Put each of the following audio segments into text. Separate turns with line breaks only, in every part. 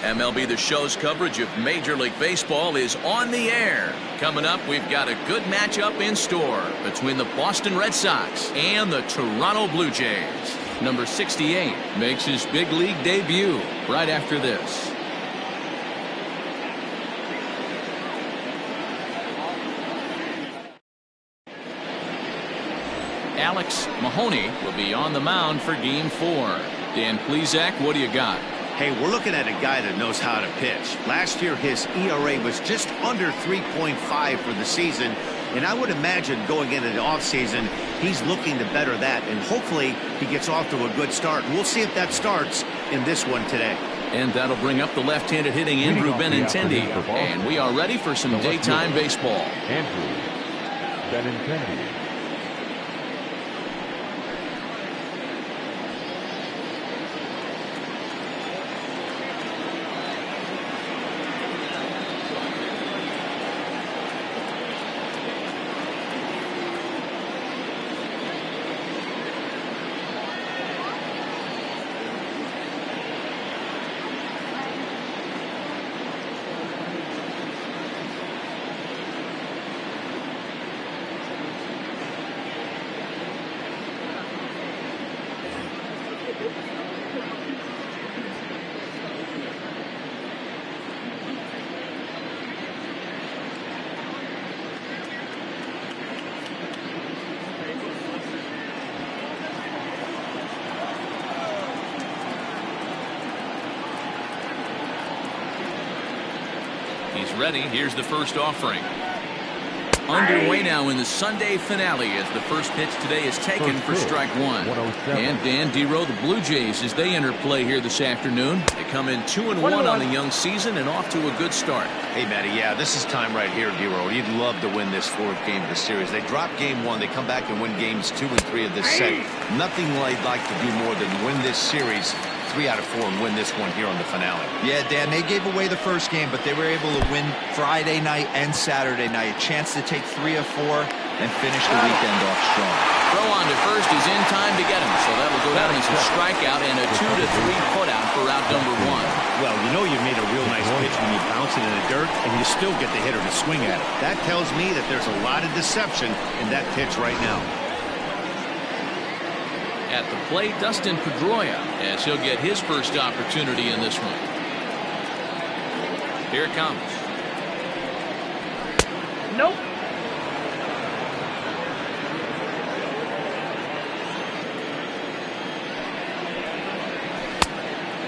MLB The Show's coverage of Major League Baseball is on the air. Coming up, we've got a good matchup in store between the Boston Red Sox and the Toronto Blue Jays. Number 68 makes his big league debut right after this. Alex Mahoney will be on the mound for Game 4. Dan Plesac, what do you got?
Hey, we're looking at a guy that knows how to pitch. Last year, his ERA was just under 3.5 for the season. And I would imagine going into the offseason, he's looking to better that. And hopefully, he gets off to a good start. We'll see if that starts in this one today.
And that'll bring up the left-handed hitting Andrew Benintendi. And we are ready for some daytime baseball.
Andrew Benintendi.
He's ready. Here's the first offering. Underway now in the Sunday finale as the first pitch today is taken for strike one. And Dan Dero, the Blue Jays, as they enter play here this afternoon. They come in 2-1 on the young season and off to a good start.
Hey, Matty, yeah, this is time right here, Dero. You'd love to win this fourth game of the series. They drop game one. They come back and win games 2 and 3 of this set. Nothing they'd like to do more than win this series 3 out of 4 and win this one here on the finale.
Yeah, Dan, they gave away the first game, but they were able to win Friday night and Saturday night. A chance to take 3 of 4 and finish the weekend off strong.
Throw on to first is in time to get him, so that will go down as a strikeout and a 2-3 putout for out number 1.
Well, you know you made a real nice pitch when you bounce it in the dirt and you still get the hitter to swing at it. That tells me that there's a lot of deception in that pitch right now.
At the plate, Dustin Pedroia, as he'll get his first opportunity in this one. Here it comes.
Nope.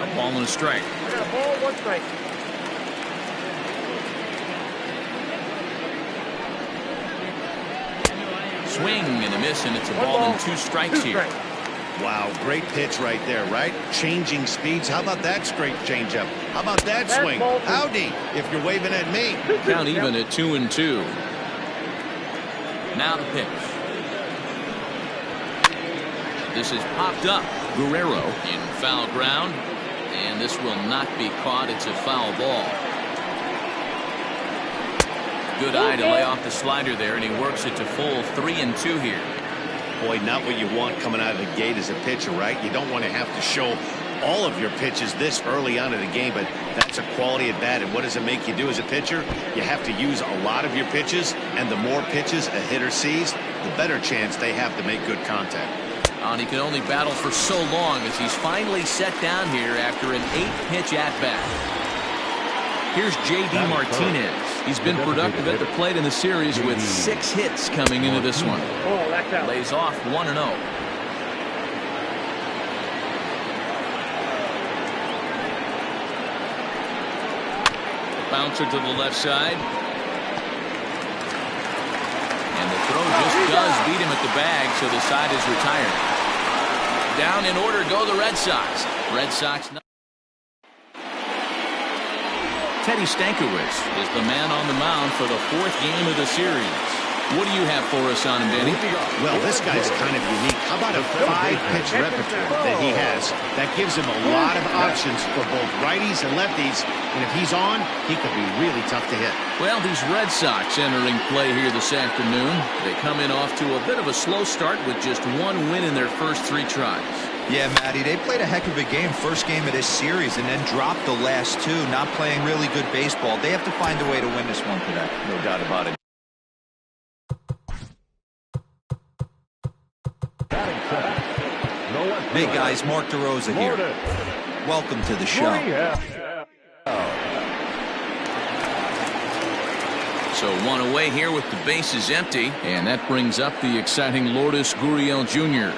A ball and a strike.
I got a ball, 1 strike.
Swing and a miss, and it's a ball and 2 strikes here.
Wow, great pitch right there, right? Changing speeds. How about that straight changeup? How about that swing? Howdy, if you're waving at me.
Count even at 2-2. Now the pitch. This is popped up. Guerrero in foul ground, and this will not be caught. It's a foul ball. Good eye to lay off the slider there, and he works it to full 3-2 here.
Boy, not what you want coming out of the gate as a pitcher, right? You don't want to have to show all of your pitches this early on in the game, but that's a quality at bat. And what does it make you do as a pitcher? You have to use a lot of your pitches, and the more pitches a hitter sees, the better chance they have to make good contact.
And he can only battle for so long as he's finally set down here after an 8-pitch at-bat. Here's J.D. Martinez. He's been productive at the plate in the series with 6 hits coming into this one. Lays off 1-0. Bouncer to the left side. And the throw just does beat him at the bag, so the side is retired. Down in order go the Red Sox. Red Sox. Teddy Stankiewicz is the man on the mound for the 4th game of the series. What do you have for us on him, Danny?
Well, this guy's kind of unique. How about a 5-pitch repertoire that he has? That gives him a lot of options for both righties and lefties. And if he's on, he could be really tough to hit.
Well, these Red Sox entering play here this afternoon. They come in off to a bit of a slow start with just 1 win in their first 3 tries.
Yeah, Matty, they played a heck of a game, first game of this series, and then dropped the last two, not playing really good baseball. They have to find a way to win this one today.
No doubt about it.
Hey guys, Mark DeRosa here. Welcome to the show.
So one away here with the bases empty, and that brings up the exciting Lourdes Gurriel Jr.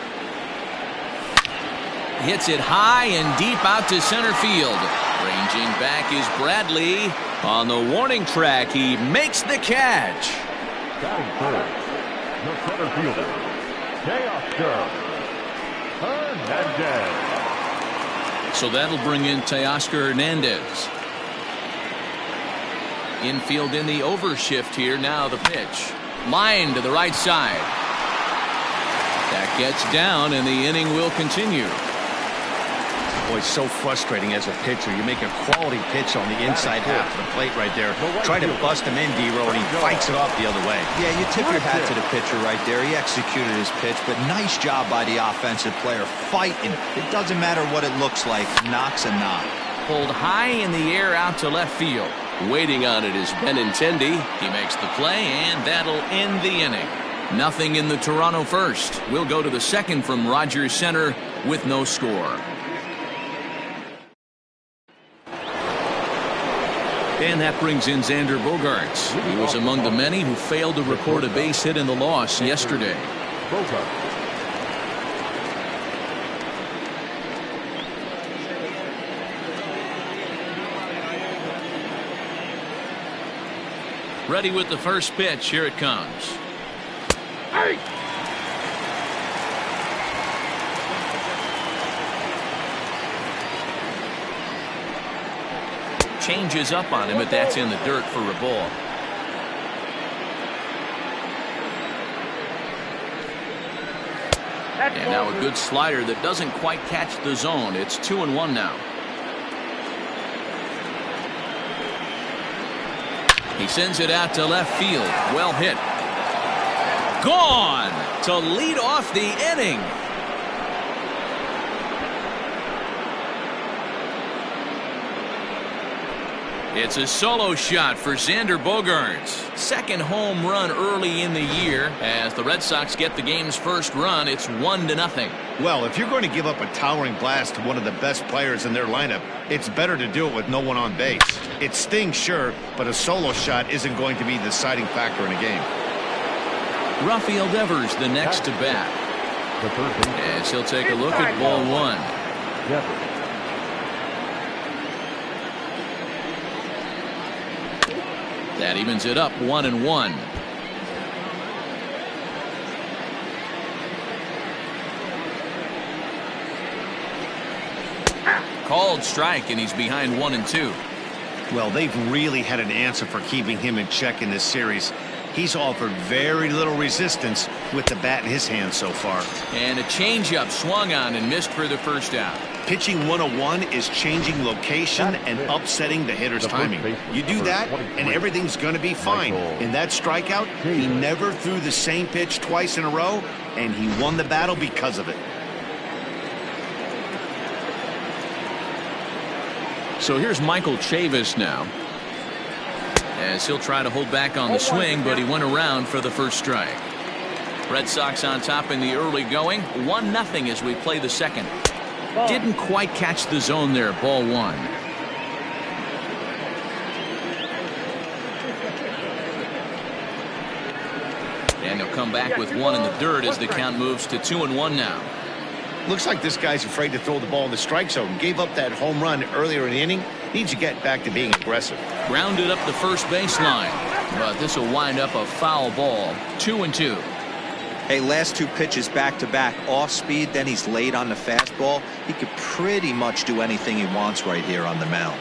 Hits it high and deep out to center field. Ranging back is Bradley. On the warning track, he makes the catch.
Batting first, the center fielder, Teoscar Hernandez.
So that'll bring in Teoscar Hernandez. Infield in the overshift here. Now the pitch. Line to the right side. That gets down, and the inning will continue.
Boy, it's so frustrating as a pitcher. You make a quality pitch on the inside half of the plate right there. Try to bust him in, D-Row, and he fights it off the other way.
Yeah, you tip your hat to the pitcher right there. He executed his pitch, but nice job by the offensive player fighting. It doesn't matter what it looks like. Knock's a knock.
Pulled high in the air out to left field. Waiting on it is Benintendi. He makes the play, and that'll end the inning. Nothing in the Toronto first. We'll go to the second from Rogers Center with no score. And that brings in Xander Bogaerts. He was among the many who failed to record a base hit in the loss yesterday. Ready with the first pitch. Here it comes. Changes up on him, but that's in the dirt for a ball. And now a good slider that doesn't quite catch the zone. It's 2-1 now. He sends it out to left field. Well hit. Gone to lead off the inning. It's a solo shot for Xander Bogaerts. Second home run early in the year. As the Red Sox get the game's first run, it's 1-0.
Well, if you're going to give up a towering blast to one of the best players in their lineup, it's better to do it with no one on base. It stings, sure, but a solo shot isn't going to be the deciding factor in a game.
Rafael Devers the next to bat. As he'll take a look at ball one. That evens it up 1-1. Called strike, and he's behind 1-2.
Well, they've really had an answer for keeping him in check in this series. He's offered very little resistance with the bat in his hand so far.
And a changeup swung on and missed for the first out.
Pitching 101 is changing location and upsetting the hitter's timing. You do that, and everything's going to be fine. In that strikeout, he never threw the same pitch twice in a row, and he won the battle because of it.
So here's Michael Chavis now, as he'll try to hold back on the swing, but he went around for the first strike. Red Sox on top in the early going, 1-0 as we play the second. Didn't quite catch the zone there. Ball one. And they'll come back with one in the dirt as the count moves to 2-1 now.
Looks like this guy's afraid to throw the ball in the strike zone. Gave up that home run earlier in the inning. Needs to get back to being aggressive.
Grounded up the first baseline, but this will wind up a foul ball. 2-2.
Hey, last two pitches back-to-back, off speed, then he's late on the fastball. He could pretty much do anything he wants right here on the mound.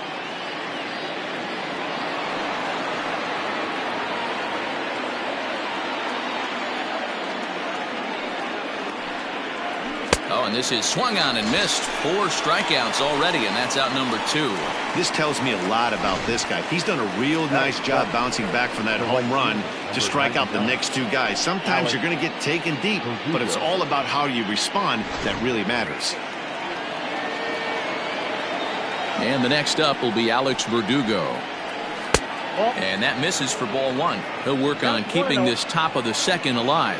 Oh, and this is swung on and missed. 4 strikeouts already, and that's out number 2.
This tells me a lot about this guy. He's done a real nice job bouncing back from that home run to strike out the next 2 guys. Sometimes you're going to get taken deep, but it's all about how you respond that really matters.
And the next up will be Alex Verdugo. And that misses for ball one. He'll work on keeping this top of the second alive.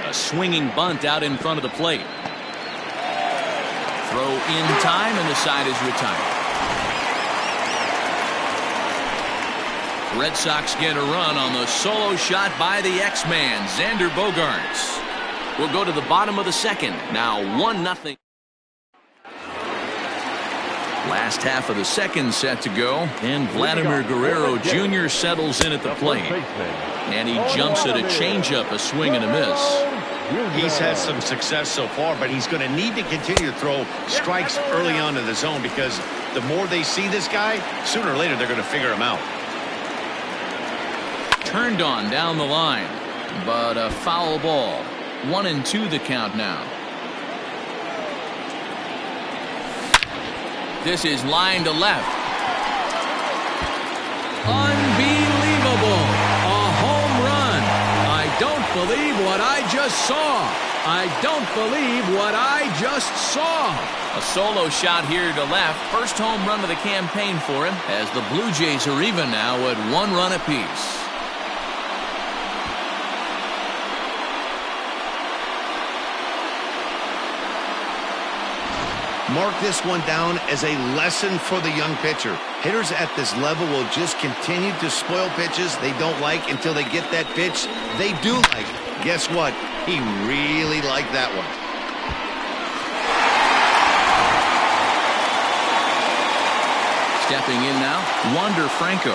A swinging bunt out in front of the plate. Throw in time, and the side is retired. Red Sox get a run on the solo shot by the X-Man, Xander Bogaerts. We'll go to the bottom of the second. Now 1-0. Last half of the second set to go, and Vladimir Guerrero Jr. settles in at the plate. And he jumps at a changeup, a swing and a miss.
He's had some success so far, but he's going to need to continue to throw strikes early on in the zone, because the more they see this guy, sooner or later they're going to figure him out.
Turned on down the line, but a foul ball. 1-2 the count now. This is line to left. Unbelievable. A home run. I don't believe what I just saw. I don't believe what I just saw. A solo shot here to left. First home run of the campaign for him, as the Blue Jays are even now at 1 run apiece.
Mark this one down as a lesson for the young pitcher. Hitters at this level will just continue to spoil pitches they don't like until they get that pitch they do like. Guess what? He really liked that one.
Stepping in now, Wander Franco.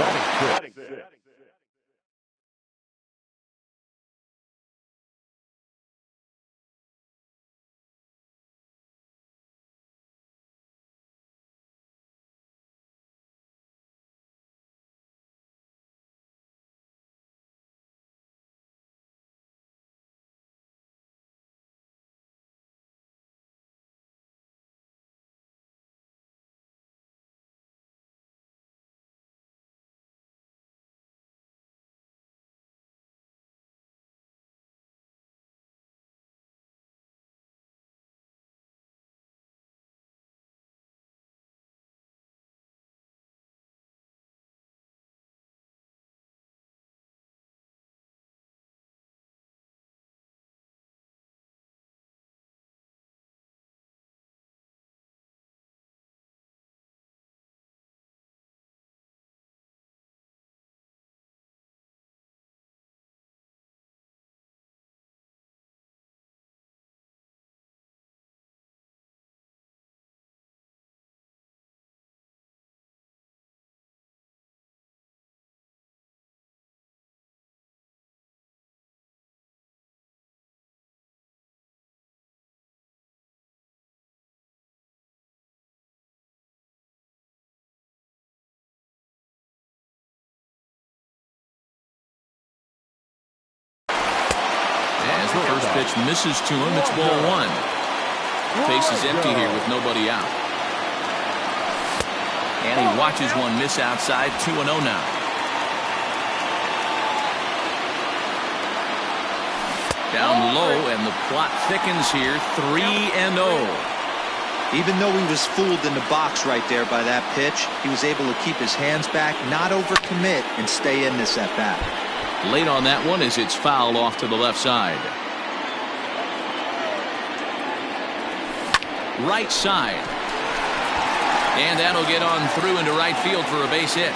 As the first pitch misses to him, it's ball one. Base is empty here with nobody out. And he watches one miss outside. 2-0 now. Down low, and the plot thickens here. 3-0.
Even though he was fooled in the box right there by that pitch, he was able to keep his hands back, not overcommit, and stay in this at bat.
Late on that one as it's fouled off to the left side. Right side. And that'll get on through into right field for a base hit.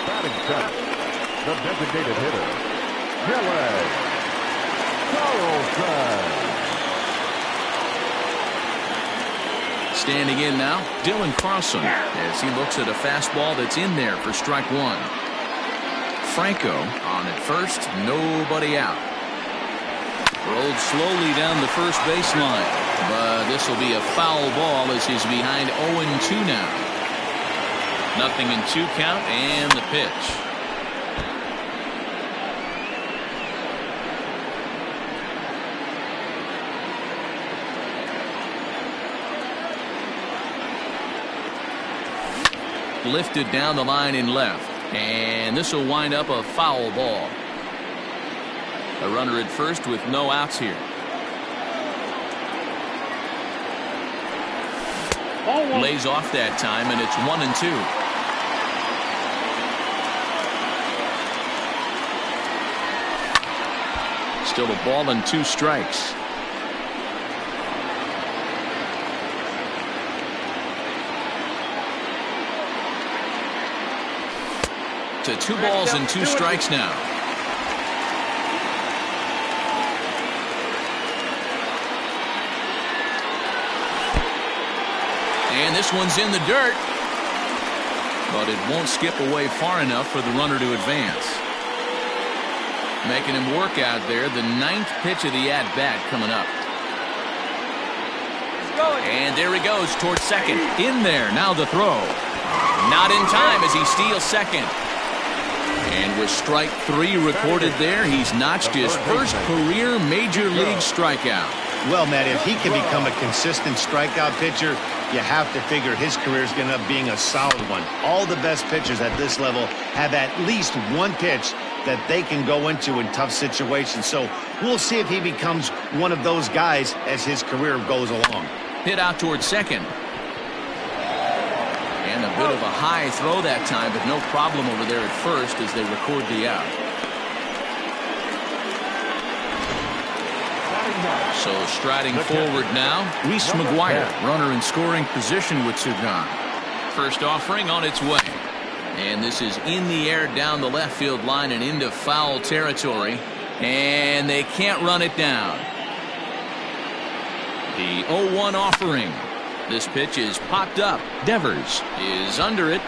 Batting center, the designated hitter, Gillen Carlson.
Standing in now, Dylan Carlson, as he looks at a fastball that's in there for strike one. Franco on at first, nobody out. Rolled slowly down the first baseline, but this will be a foul ball as he's behind 0-2 now. 0-2 count, and the pitch. Lifted down the line in left, and this will wind up a foul ball. A runner at first with no outs here. Lays off that time, and it's 1-2. Still a ball and 2 strikes. To 2 balls and 2 strikes now. And this one's in the dirt, but it won't skip away far enough for the runner to advance. Making him work out there. The 9th pitch of the at-bat coming up. And there he goes towards second. In there. Now the throw. Not in time as he steals second. And with strike 3 recorded there, he's notched his first career major league strikeout.
Well, Matt, if he can become a consistent strikeout pitcher, you have to figure his career is going to end up being a solid one. All the best pitchers at this level have at least one pitch that they can go into in tough situations. So we'll see if he becomes one of those guys as his career goes along.
Hit out towards second. And a bit of a high throw that time, but no problem over there at first as they record the out. So striding forward now, Reese McGuire, runner in scoring position with 2 gone. First offering on its way. And this is in the air down the left field line and into foul territory. And they can't run it down. The 0-1 offering. This pitch is popped up. Devers is under it.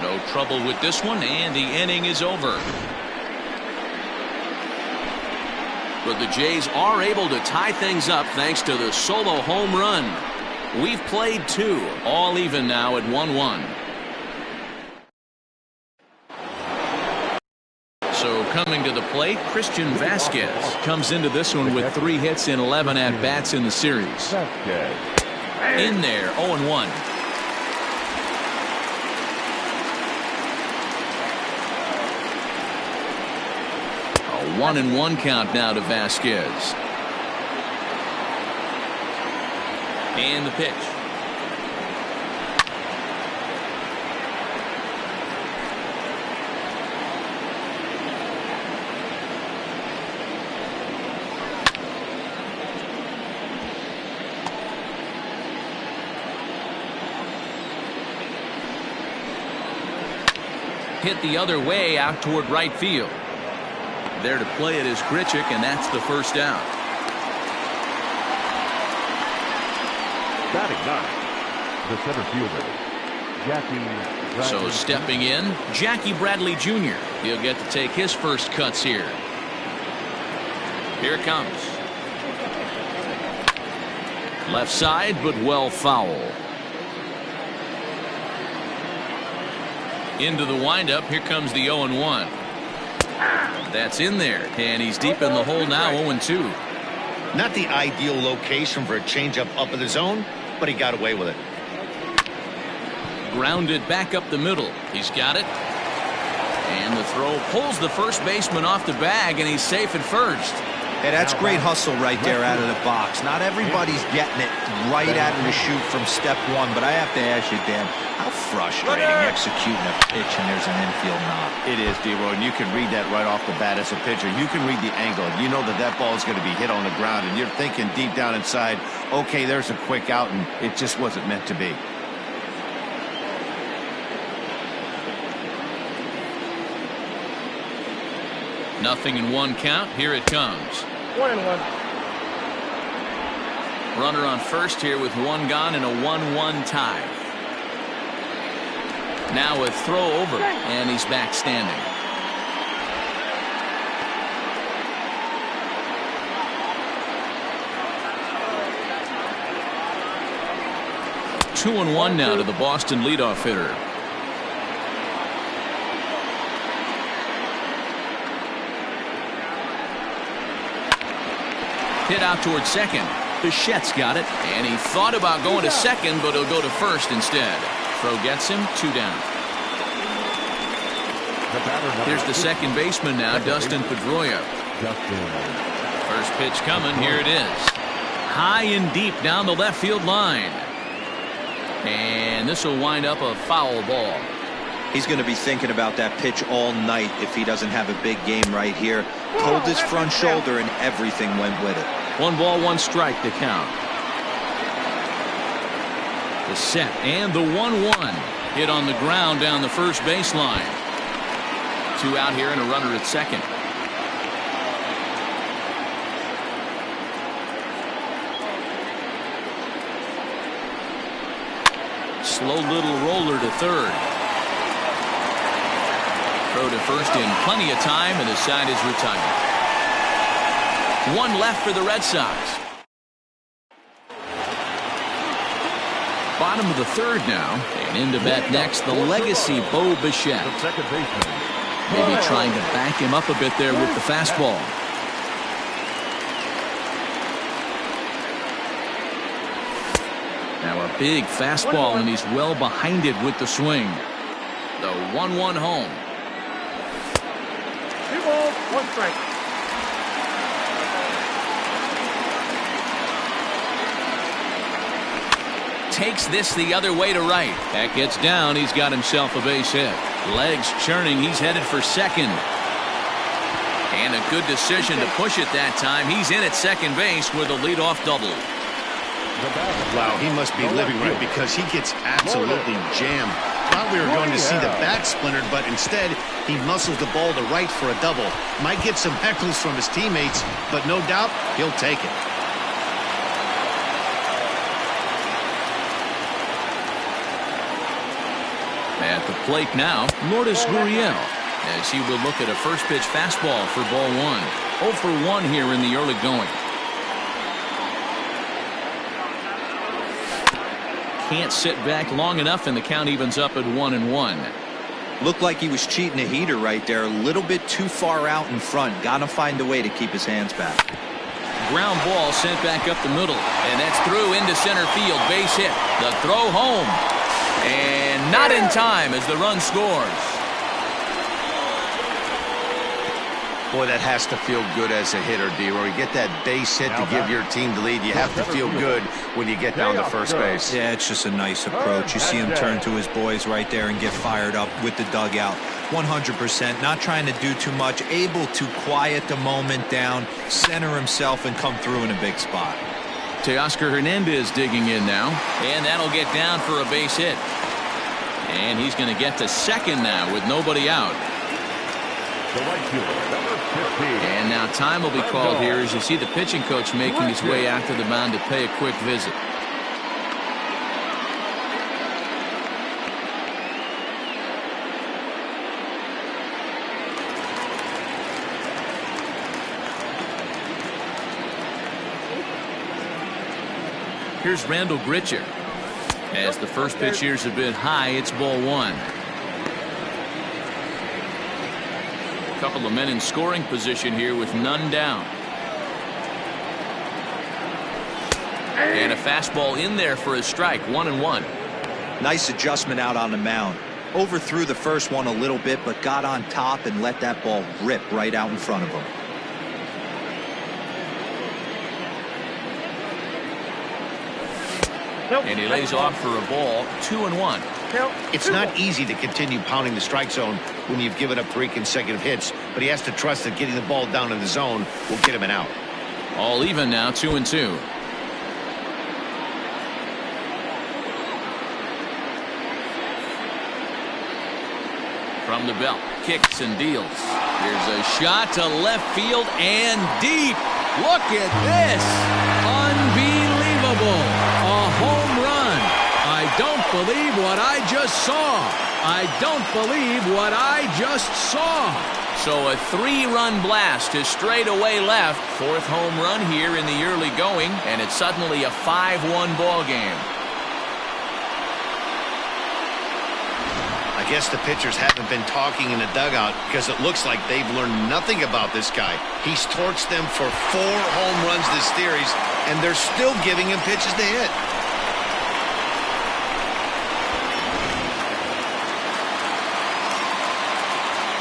No trouble with this one, and the inning is over. But the Jays are able to tie things up thanks to the solo home run. We've played 2, all even now at 1-1. So coming to the plate, Christian Vasquez comes into this one with 3 hits in 11 at-bats in the series. In there, 0-1. A 1-1 count now to Vasquez. And the pitch. Hit the other way out toward right field. There to play it is Grichuk, and that's the first out.
Batting 9, the center fielder, Jackie Bradley.
So stepping in, Jackie Bradley Jr. He'll get to take his first cuts here. Here it comes. Left side, but well foul. Into the windup. Here comes the 0-1. That's in there, and he's deep in the hole now. 0-2.
Not the ideal location for a changeup up in the zone, but he got away with it.
Grounded back up the middle. He's got it. And the throw pulls the first baseman off the bag, and he's safe at first.
Hey, that's great hustle right there out of the box. Not everybody's getting it right out of the chute from step 1, but I have to ask you, Dan, how frustrating executing a pitch and there's an infield knock.
It is, D-Roy, and you can read that right off the bat as a pitcher. You can read the angle. You know that that ball is going to be hit on the ground, and you're thinking deep down inside, okay, there's a quick out, and it just wasn't meant to be.
Nothing in 1 count. Here it comes.
1-1.
Runner on first here with 1 gone and a 1-1 tie. Now a throw over, and he's back standing. Two and 1 now to the Boston leadoff hitter. Hit out towards second. Bichette's got it, and he thought about going to second, but he'll go to first instead. Throw gets him, 2 down. Here's the second baseman now, Dustin Pedroia. First pitch coming. Here it is. High and deep down the left field line. And this will wind up a foul ball.
He's going to be thinking about that pitch all night if he doesn't have a big game right here. Pulled his front shoulder and everything went with it.
1 ball, 1 strike to count. The set and the 1-1. Hit on the ground down the first baseline. 2 out here and a runner at second. Slow little roller to third. Throw to first in plenty of time, and his side is retired. 1 left for the Red Sox. Bottom of the third now, and into bat next, the legacy Bo Bichette. Maybe trying to back him up a bit there with the fastball. Now a big fastball, and he's well behind it with the swing. The 1-1 home.
2 balls, 1 strike.
Takes this the other way to right. That gets down. He's got himself a base hit. Legs churning. He's headed for second. And a good decision to push it that time. He's in at second base with a leadoff double.
Wow, he must be living right because he gets absolutely jammed. Thought we were going to see the bat splintered, but instead he muscles the ball to right for a double. Might get some heckles from his teammates, but no doubt he'll take it.
At the plate now, Lourdes Gurriel, as he will look at a first pitch fastball for ball 1. 0 for 1 here in the early going. Can't sit back long enough, and the count evens up at 1-1.
Looked like he was cheating a heater right there. A little bit too far out in front. Got to find a way to keep his hands back.
Ground ball sent back up the middle, and that's through into center field. Base hit. The throw home. And not in time as the run scores.
Boy, that has to feel good as a hitter, D-Roy. You get that base hit to give your team the lead. You have to feel good when you get down to first base.
Yeah, it's just a nice approach. You see him turn to his boys right there and get fired up with the dugout. 100%. Not trying to do too much. Able to quiet the moment down, center himself, and come through in a big spot.
Teoscar Hernandez digging in now. And that'll get down for a base hit. And he's going to get to second now with nobody out. And now time will be called here as you see the pitching coach making his way out to the mound to pay a quick visit. Here's Randall Gritcher. As the first pitch here's a bit high, it's ball 1. A couple of men in scoring position here with none down. And a fastball in there for a strike. 1-1.
Nice adjustment out on the mound. Overthrew the first one a little bit, but got on top and let that ball rip right out in front of him.
And he lays off for a ball. 2-1.
It's not easy to continue pounding the strike zone when you've given up 3 consecutive hits, but he has to trust that getting the ball down in the zone will get him an out.
All even now, 2-2. From the belt, kicks and deals. Here's a shot to left field and deep. Look at this. Unbelievable. A home run. I don't believe what I just saw. I don't believe what I just saw. So a 3-run blast to straightaway left. 4th home run here in the early going, and it's suddenly a 5-1 ball game.
I guess the pitchers haven't been talking in the dugout because it looks like they've learned nothing about this guy. He's torched them for 4 home runs this series, and they're still giving him pitches to hit.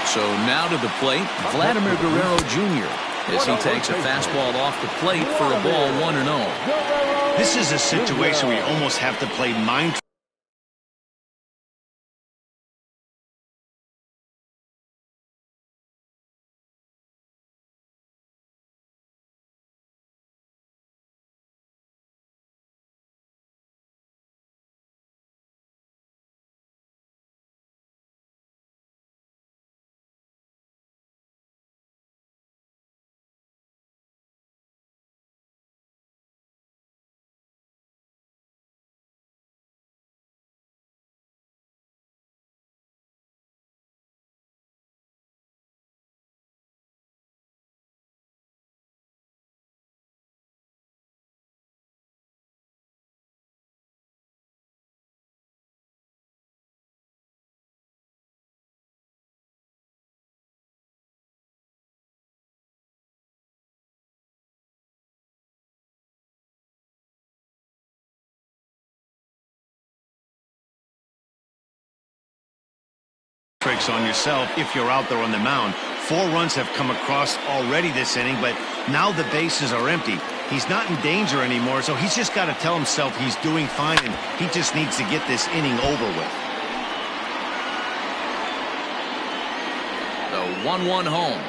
So now to the plate, Vladimir Guerrero Jr. as he takes a fastball off the plate for a ball 1-0.
This is a situation where you almost have to play mind. Tricks on yourself if you're out there on the mound. 4 runs have come across already this inning, but now the bases are empty. He's not in danger anymore, so he's just got to tell himself he's doing fine, and he just needs to get this inning over with.
The 1-1 home.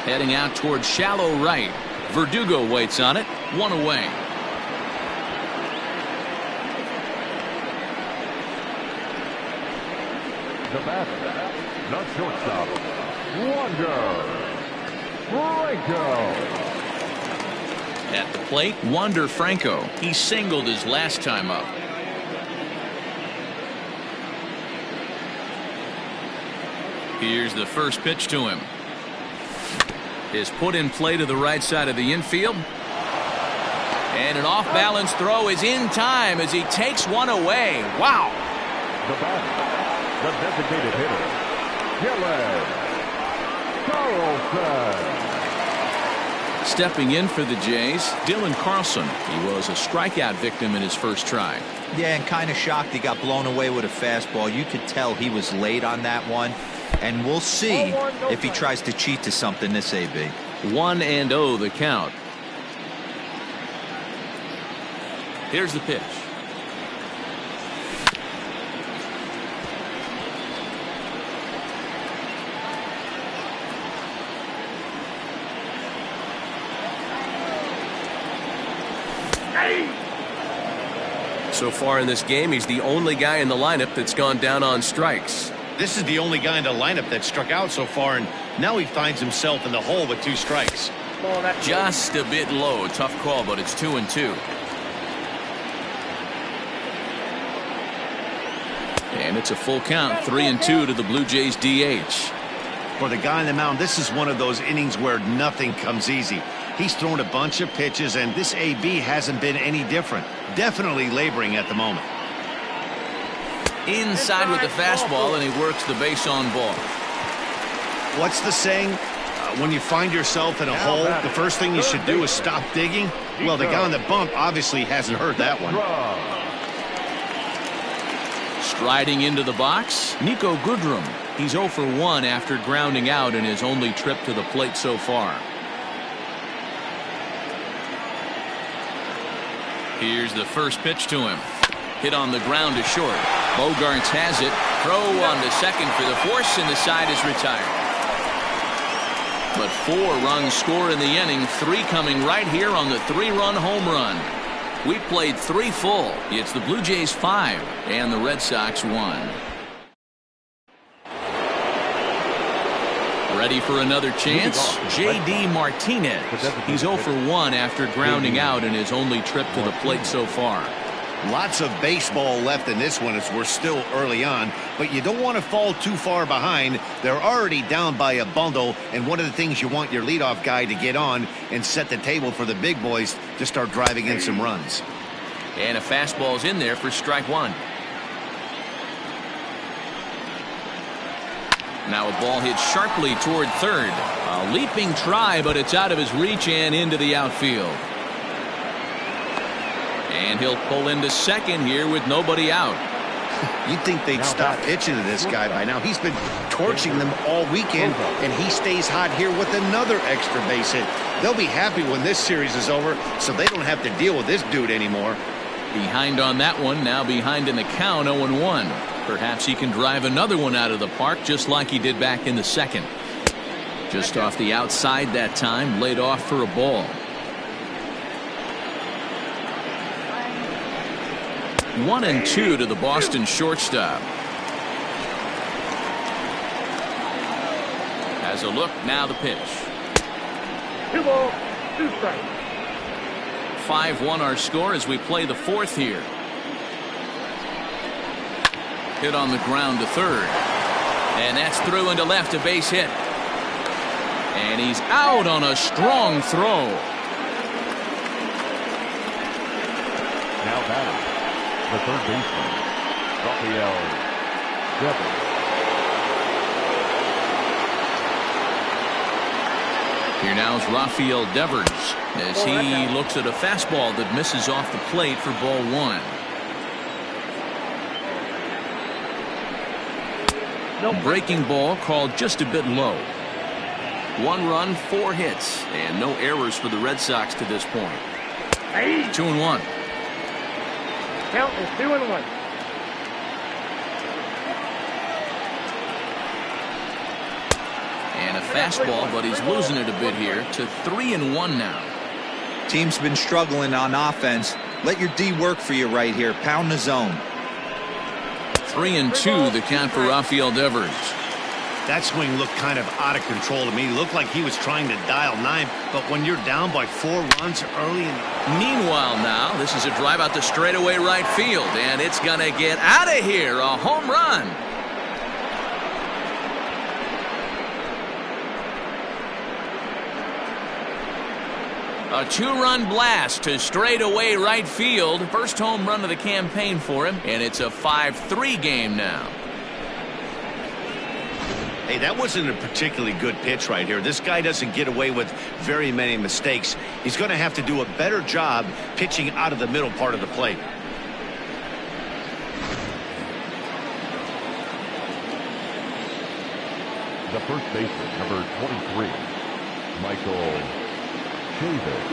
Heading out towards shallow right. Verdugo waits on it. 1 away.
The batter, the shortstop, Wander Franco.
At the plate, Wander Franco. He singled his last time up. Here's the first pitch to him. Is put in play to the right side of the infield. And an off-balance throw is in time as he takes one away. Wow.
The batter, the designated hitter, Gillen Carlson.
Stepping in for the Jays, Dylan Carlson. He was a strikeout victim in his first try.
Yeah, and kind of shocked he got blown away with a fastball. You could tell he was late on that one. And we'll see if he tries to cheat to something this AB.
1-0 the count. Here's the pitch.
So far in this game, he's the only guy in the lineup that's gone down on strikes.
This is the only guy in the lineup that struck out so far, and now he finds himself in the hole with 2 strikes.
Just a bit low. Tough call, but it's 2-2. And it's a full count. 3-2 to the Blue Jays DH.
For the guy on the mound, this is one of those innings where nothing comes easy. He's thrown a bunch of pitches, and this AB hasn't been any different. Definitely laboring at the moment.
Inside with the fastball, and he works the base on ball.
What's the saying? When you find yourself in a hole, the first thing you should do is stop digging. Well, the guy on the bump obviously hasn't heard that one.
Striding into the box, Nico Goodrum. He's 0 for 1 after grounding out in his only trip to the plate so far. Here's the first pitch to him. Hit on the ground to short. Bogarts has it. Throw on to second for the force, and the side is retired. But 4 runs score in the inning, 3 coming right here on the 3-run home run. We played 3 full. It's the Blue Jays 5 and the Red Sox 1. Ready for another chance? J.D. Martinez. He's 0 for 1 after grounding out in his only trip to the plate so far.
Lots of baseball left in this one as we're still early on, but you don't want to fall too far behind. They're already down by a bundle, and one of the things you want your leadoff guy to get on and set the table for the big boys to start driving in some runs.
And a fastball's in there for strike 1. Now a ball hit sharply toward third. A leaping try, but it's out of his reach and into the outfield. And he'll pull into second here with nobody out.
You'd think they'd stop pitching to this guy by now. He's been torching them all weekend, and he stays hot here with another extra base hit. They'll be happy when this series is over, so they don't have to deal with this dude anymore.
Behind on that one, now behind in the count, 0-1. Perhaps he can drive another one out of the park just like he did back in the second. Just off the outside that time, laid off for a ball. 1-2 to the Boston shortstop. Has a look, now the pitch.
2 balls, 2 strikes.
5-1 our score as we play the fourth here. Hit on the ground to third. And that's through into left, a base hit. And he's out on a strong throw.
Now batting, the third baseman, Rafael Devers.
Here now is Rafael Devers as he looks at a fastball that misses off the plate for ball 1. Breaking ball called just a bit low. 1 run, 4 hits, and no errors for the Red Sox to this point. 2-1.
Count is 2-1.
And a fastball, but he's losing it a bit here to 3-1 now.
Team's been struggling on offense. Let your D work for you right here. Pound the zone.
3-2 the count for Rafael Devers.
That swing looked kind of out of control to me. It looked like he was trying to dial 9, but when you're down by 4 runs early
Meanwhile now, this is a drive out to straightaway right field, and it's going to get out of here. A home run. A 2-run blast to straightaway right field. First home run of the campaign for him, and it's a 5-3 game now.
Hey, that wasn't a particularly good pitch right here. This guy doesn't get away with very many mistakes. He's going to have to do a better job pitching out of the middle part of the plate.
The first baseman, number 23, Michael Chavis.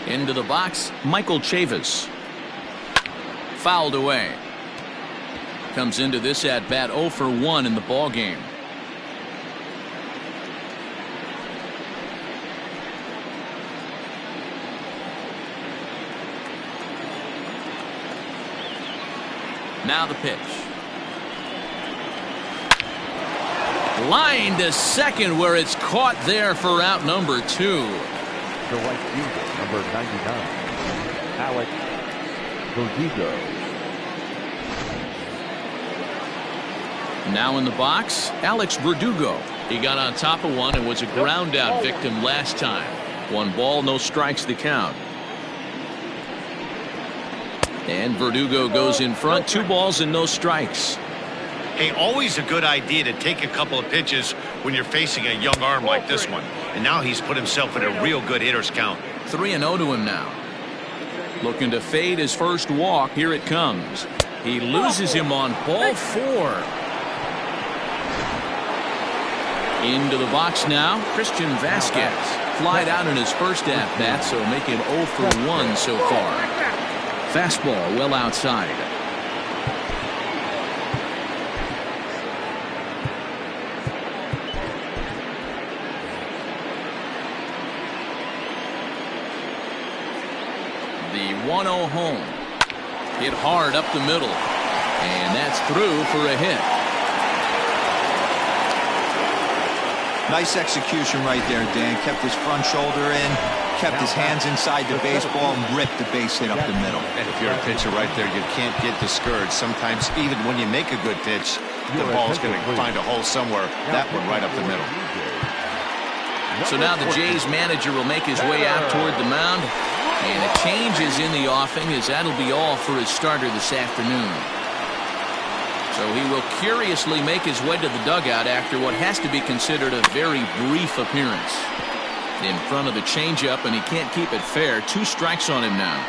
Into the box, Michael Chavis. Fouled away. Comes into this at bat 0 for 1 in the ball game. Now the pitch. Line to second where it's caught there for out number 2.
The right fielder, number 99, Alex Verdugo.
Now in the box, Alex Verdugo. He got on top of one and was a ground out victim last time. 1 ball, no strikes the count. And Verdugo goes in front, 2 balls and no strikes.
Hey, always a good idea to take a couple of pitches when you're facing a young arm like this one. And now he's put himself in a real good hitter's count.
3-0 to him now. Looking to fade his first walk. Here it comes. He loses him on ball 4. Into the box now, Christian Vasquez. Flied out in his first at-bat, so make him 0 for 1 so far. Fastball well outside. The 1-0 home. Hit hard up the middle. And that's through for a hit.
Nice execution right there, Dan. Kept his front shoulder in, kept his hands inside the baseball, and ripped the base hit up the middle.
And if you're a pitcher right there, you can't get discouraged. Sometimes even when you make a good pitch, the ball's going to find a hole somewhere. That one right up the middle.
So now the Jays manager will make his way out toward the mound. And a change is in the offing, as that'll be all for his starter this afternoon. So he will curiously make his way to the dugout after what has to be considered a very brief appearance. in front of the changeup, and he can't keep it fair. 2 strikes on him now.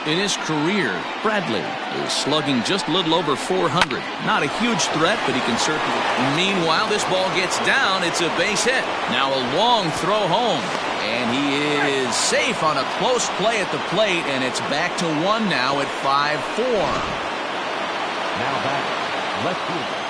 In his career, Bradley is slugging just a little over 400. Not a huge threat, but he can certainly. Meanwhile, this ball gets down. It's a base hit. Now a long throw home. And he is safe on a close play at the plate, and it's back to 1 now at 5-4.
Now back, left fielder.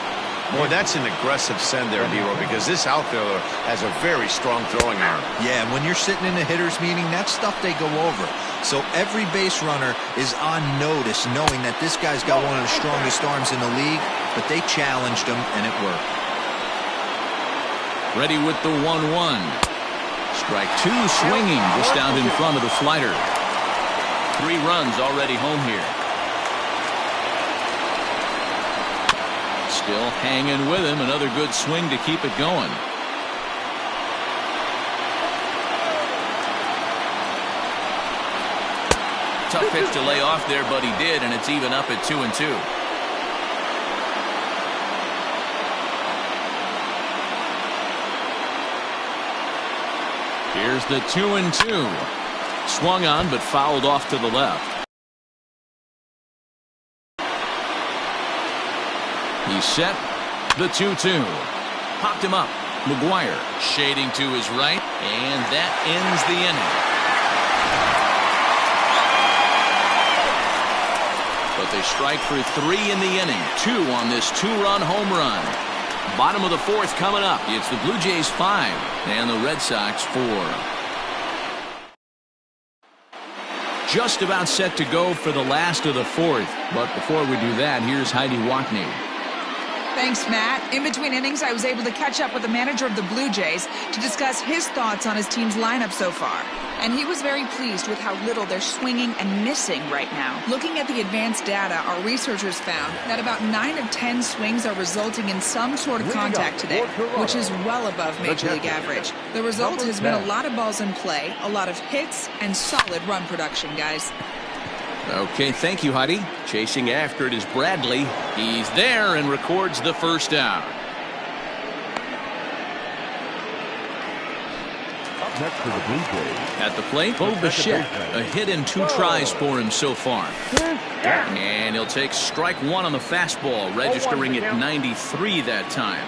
Boy, that's an aggressive send there, Nero, because this outfielder has a very strong throwing arm.
Yeah, and when you're sitting in a hitter's meeting, that's stuff they go over. So every base runner is on notice, knowing that this guy's got one of the strongest arms in the league, but they challenged him, and it worked.
Ready with the 1-1. Strike 2 swinging just out in front of the slider. 3 runs already home here. Still hanging with him. Another good swing to keep it going. Tough pitch to lay off there, but he did, and it's even up at 2-2. Here's the 2-2. Swung on, but fouled off to the left. He's set. The 2-2. Popped him up. McGuire shading to his right, and that ends the inning. But they strike for 3 in the inning. 2 on this 2-run home run. Bottom of the 4th coming up. It's the Blue Jays 5 and the Red Sox 4. Just about set to go for the last of the 4th. But before we do that, here's Heidi Watney.
Thanks, Matt. In between innings, I was able to catch up with the manager of the Blue Jays to discuss his thoughts on his team's lineup so far. And he was very pleased with how little they're swinging and missing right now. Looking at the advanced data, our researchers found that about 9 of 10 swings are resulting in some sort of contact today, which is well above Major League average. The result has been a lot of balls in play, a lot of hits, and solid run production, guys.
Okay, thank you, Heidi. Chasing after it is Bradley. He's there and records the first out.
Up next for the Blue Jays.
At the plate, Bo Bichette. A hit in 2 tries for him so far. And he'll take strike 1 on the fastball, registering at 93 that time.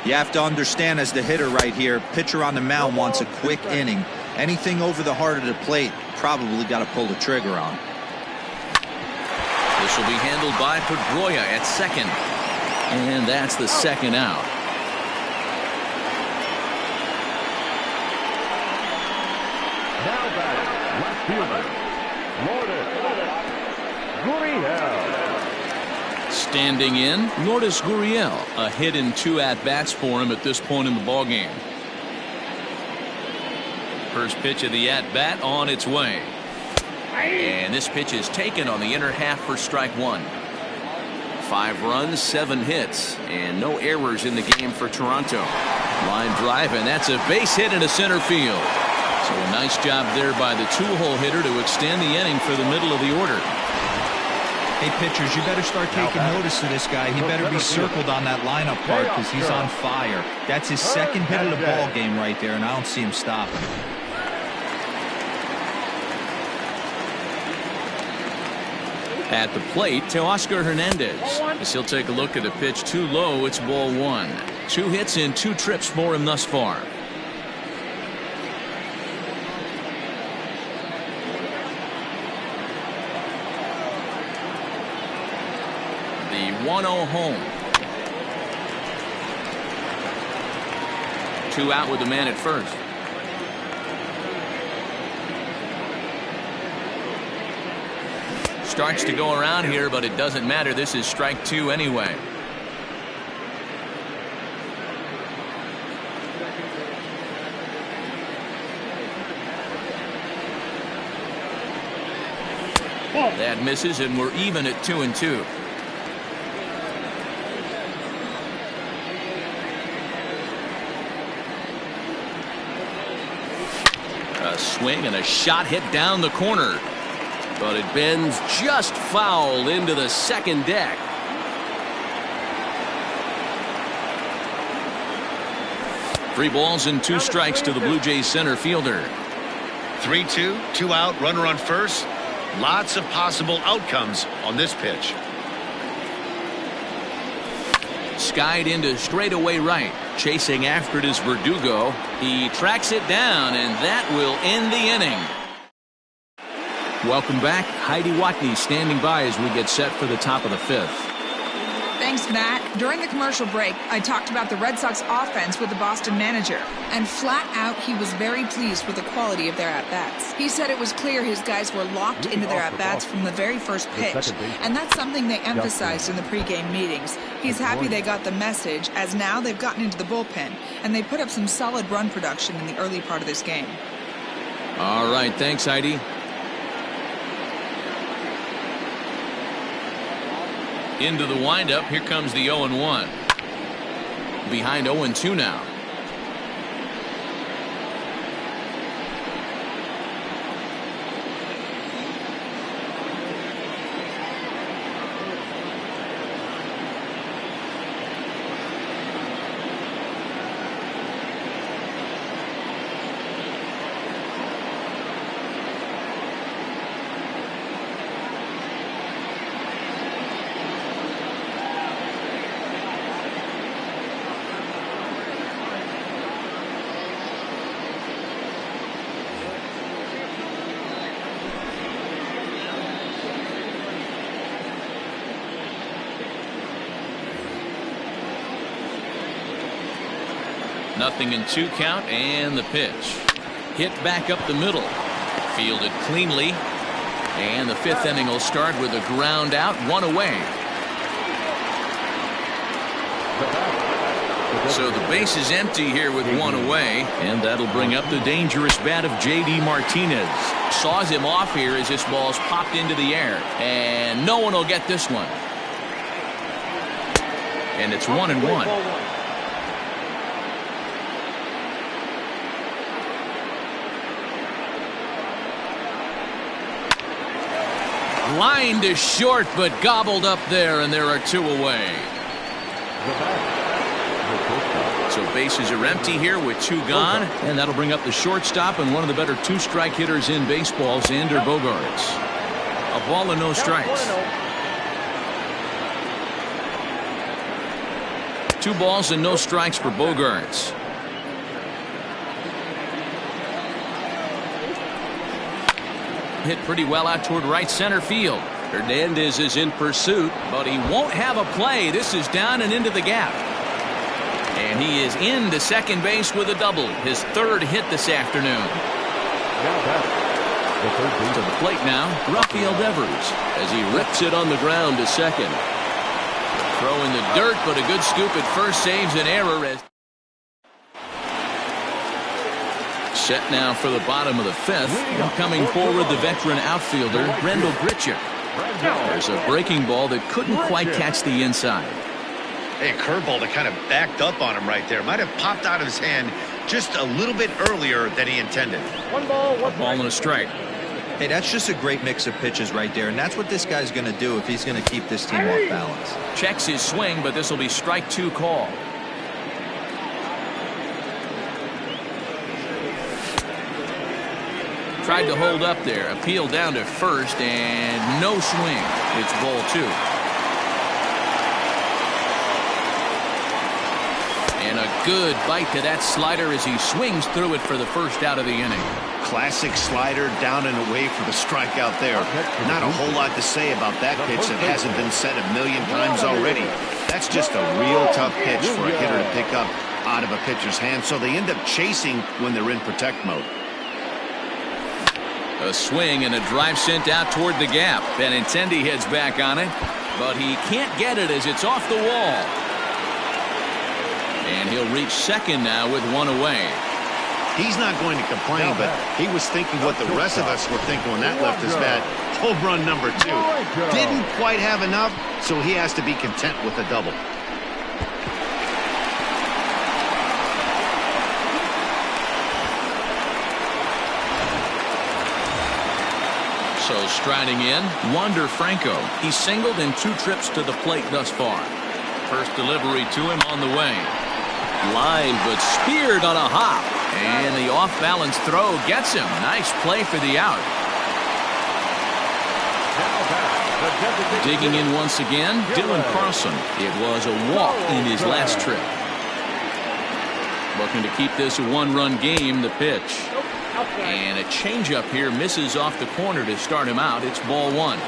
You have to understand, as the hitter right here, pitcher on the mound wants a quick inning. Anything over the heart of the plate, probably got to pull the trigger on.
This will be handled by Pedroia at second. And that's the second out.
Now batting, left fielder, Lourdes Gurriel.
Standing in, Lourdes Gurriel. A hit in 2 at-bats for him at this point in the ballgame. First pitch of the at-bat on its way. And this pitch is taken on the inner half for strike 1. 5 runs, 7 hits, and no errors in the game for Toronto. Line drive, and that's a base hit into center field. So a nice job there by the 2-hole hitter to extend the inning for the middle of the order.
Hey, pitchers, you better start taking notice of this guy. He better be circled on that lineup part because he's on fire. That's his second hit of the ball game right there, and I don't see him stopping.
At the plate, Teoscar Hernandez. As he'll take a look at the pitch too low, it's ball 1. 2 hits in 2 trips for him thus far. The 1-0 home. 2 out with the man at first. Starts to go around here, but it doesn't matter. This is strike 2 anyway. That misses, and we're even at 2-2. A swing and a shot hit down the corner. But it bends just foul into the second deck. 3 balls and 2 strikes to the Blue Jays center fielder.
3-2, 2 out, runner on first. Lots of possible outcomes on this pitch.
Skied into straightaway right. Chasing after it is Verdugo. He tracks it down, and that will end the inning. Welcome back. Heidi Watney standing by as we get set for the top of the 5th.
Thanks, Matt. During the commercial break, I talked about the Red Sox offense with the Boston manager. And flat out, he was very pleased with the quality of their at-bats. He said it was clear his guys were locked into their at-bats from the very first pitch. And that's something they emphasized in the pregame meetings. He's happy they got the message, as now they've gotten into the bullpen. And they put up some solid run production in the early part of this game.
All right, thanks, Heidi. Into the windup. Here comes the 0-1. Behind 0-2 now. Nothing in 2 count, and the pitch. Hit back up the middle. Fielded cleanly. And the 5th inning will start with a ground out, 1 away. So the base is empty here with 1 away, and that'll bring up the dangerous bat of J.D. Martinez. Saws him off here as this ball's popped into the air, and no one will get this one. And it's 1-1. Line to short, but gobbled up there, and there are 2 away. So bases are empty here with 2 gone, and that'll bring up the shortstop and one of the better 2-strike hitters in baseball, Xander Bogaerts. A ball and no strikes. 2 balls and no strikes for Bogaerts. Hit pretty well out toward right center field. Hernandez is in pursuit, but he won't have a play. This is down and into the gap. And he is into second base with a double. His 3rd hit this afternoon. To the plate now, Rafael Devers, as he rips it on the ground to second. Throw in the dirt, but a good scoop at first saves an error. As set now for the bottom of the 5th. And coming forward, the veteran outfielder, Randall Grichuk. There's a breaking ball that couldn't quite catch the inside.
Hey, a curveball that kind of backed up on him right there. Might have popped out of his hand just a little bit earlier than he intended.
1 ball, 1
ball and a strike.
Hey, that's just a great mix of pitches right there, and that's what this guy's going to do if he's going to keep this team off balance.
Checks his swing, but this will be strike 2 call. Tried to hold up there. Appeal down to first, and no swing. It's ball 2. And a good bite to that slider as he swings through it for the first out of the inning.
Classic slider down and away for the strikeout there. Not a whole lot to say about that pitch that hasn't been said a million times already. That's just a real tough pitch for a hitter to pick up out of a pitcher's hand, so they end up chasing when they're in protect mode.
A swing and a drive sent out toward the gap. Benintendi heads back on it, but he can't get it as it's off the wall. And he'll reach second now with 1 away.
He's not going to complain, but he was thinking what the rest of us were thinking when that left his bat. Home run number 2. Didn't quite have enough, so he has to be content with a double.
So striding in, Wander Franco. He's singled in 2 trips to the plate thus far. First delivery to him on the way.
Line, but speared on a hop.
And the off-balance throw gets him. Nice play for the out. Digging in once again, Dylan Carlson. It was a walk in his last trip. Looking to keep this a one-run game. The pitch. And a changeup here misses off the corner to start him out. It's ball one.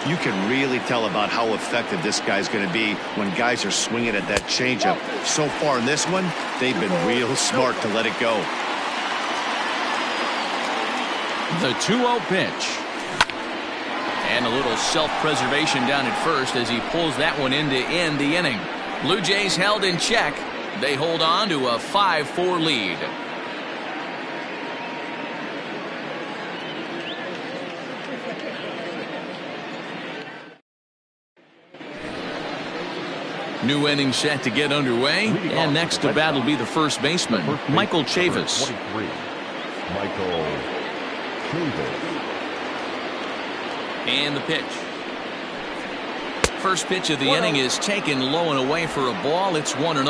You can really tell about how effective this guy's going to be when guys are swinging at that changeup. So far in this one, they've been real smart to let it go.
The 2-0 pitch. And a little self-preservation down at first as he pulls that one in to end the inning. Blue Jays held in check. They hold on to a 5-4 lead. New inning set to get underway, and next to bat will be the first baseman, Michael Chavis.
Michael Chavis.
And the pitch. First pitch of the inning is taken low and away for a ball. It's 1-0.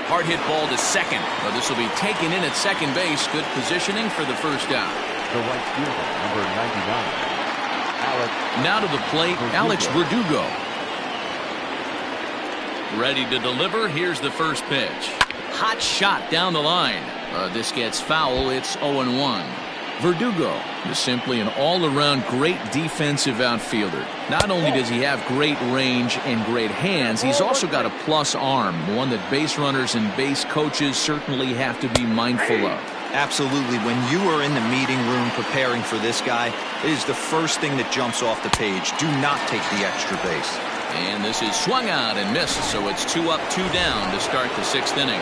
Hard hit ball to second, but this will be taken in at second base. Good positioning for the first out.
The right fielder, number 99.
Now to the plate, Alex Verdugo. Ready to deliver. Here's the first pitch. Hot shot down the line. This gets foul. It's 0-1. Verdugo is simply an all-around great defensive outfielder. Not only does he have great range and great hands, he's also got a plus arm, one that base runners and base coaches certainly have to be mindful of.
Absolutely. When you are in the meeting room preparing for this guy, it is the first thing that jumps off the page. Do not take the extra base.
And this is swung out and missed, so it's 2 up, 2 down to start the 6th inning.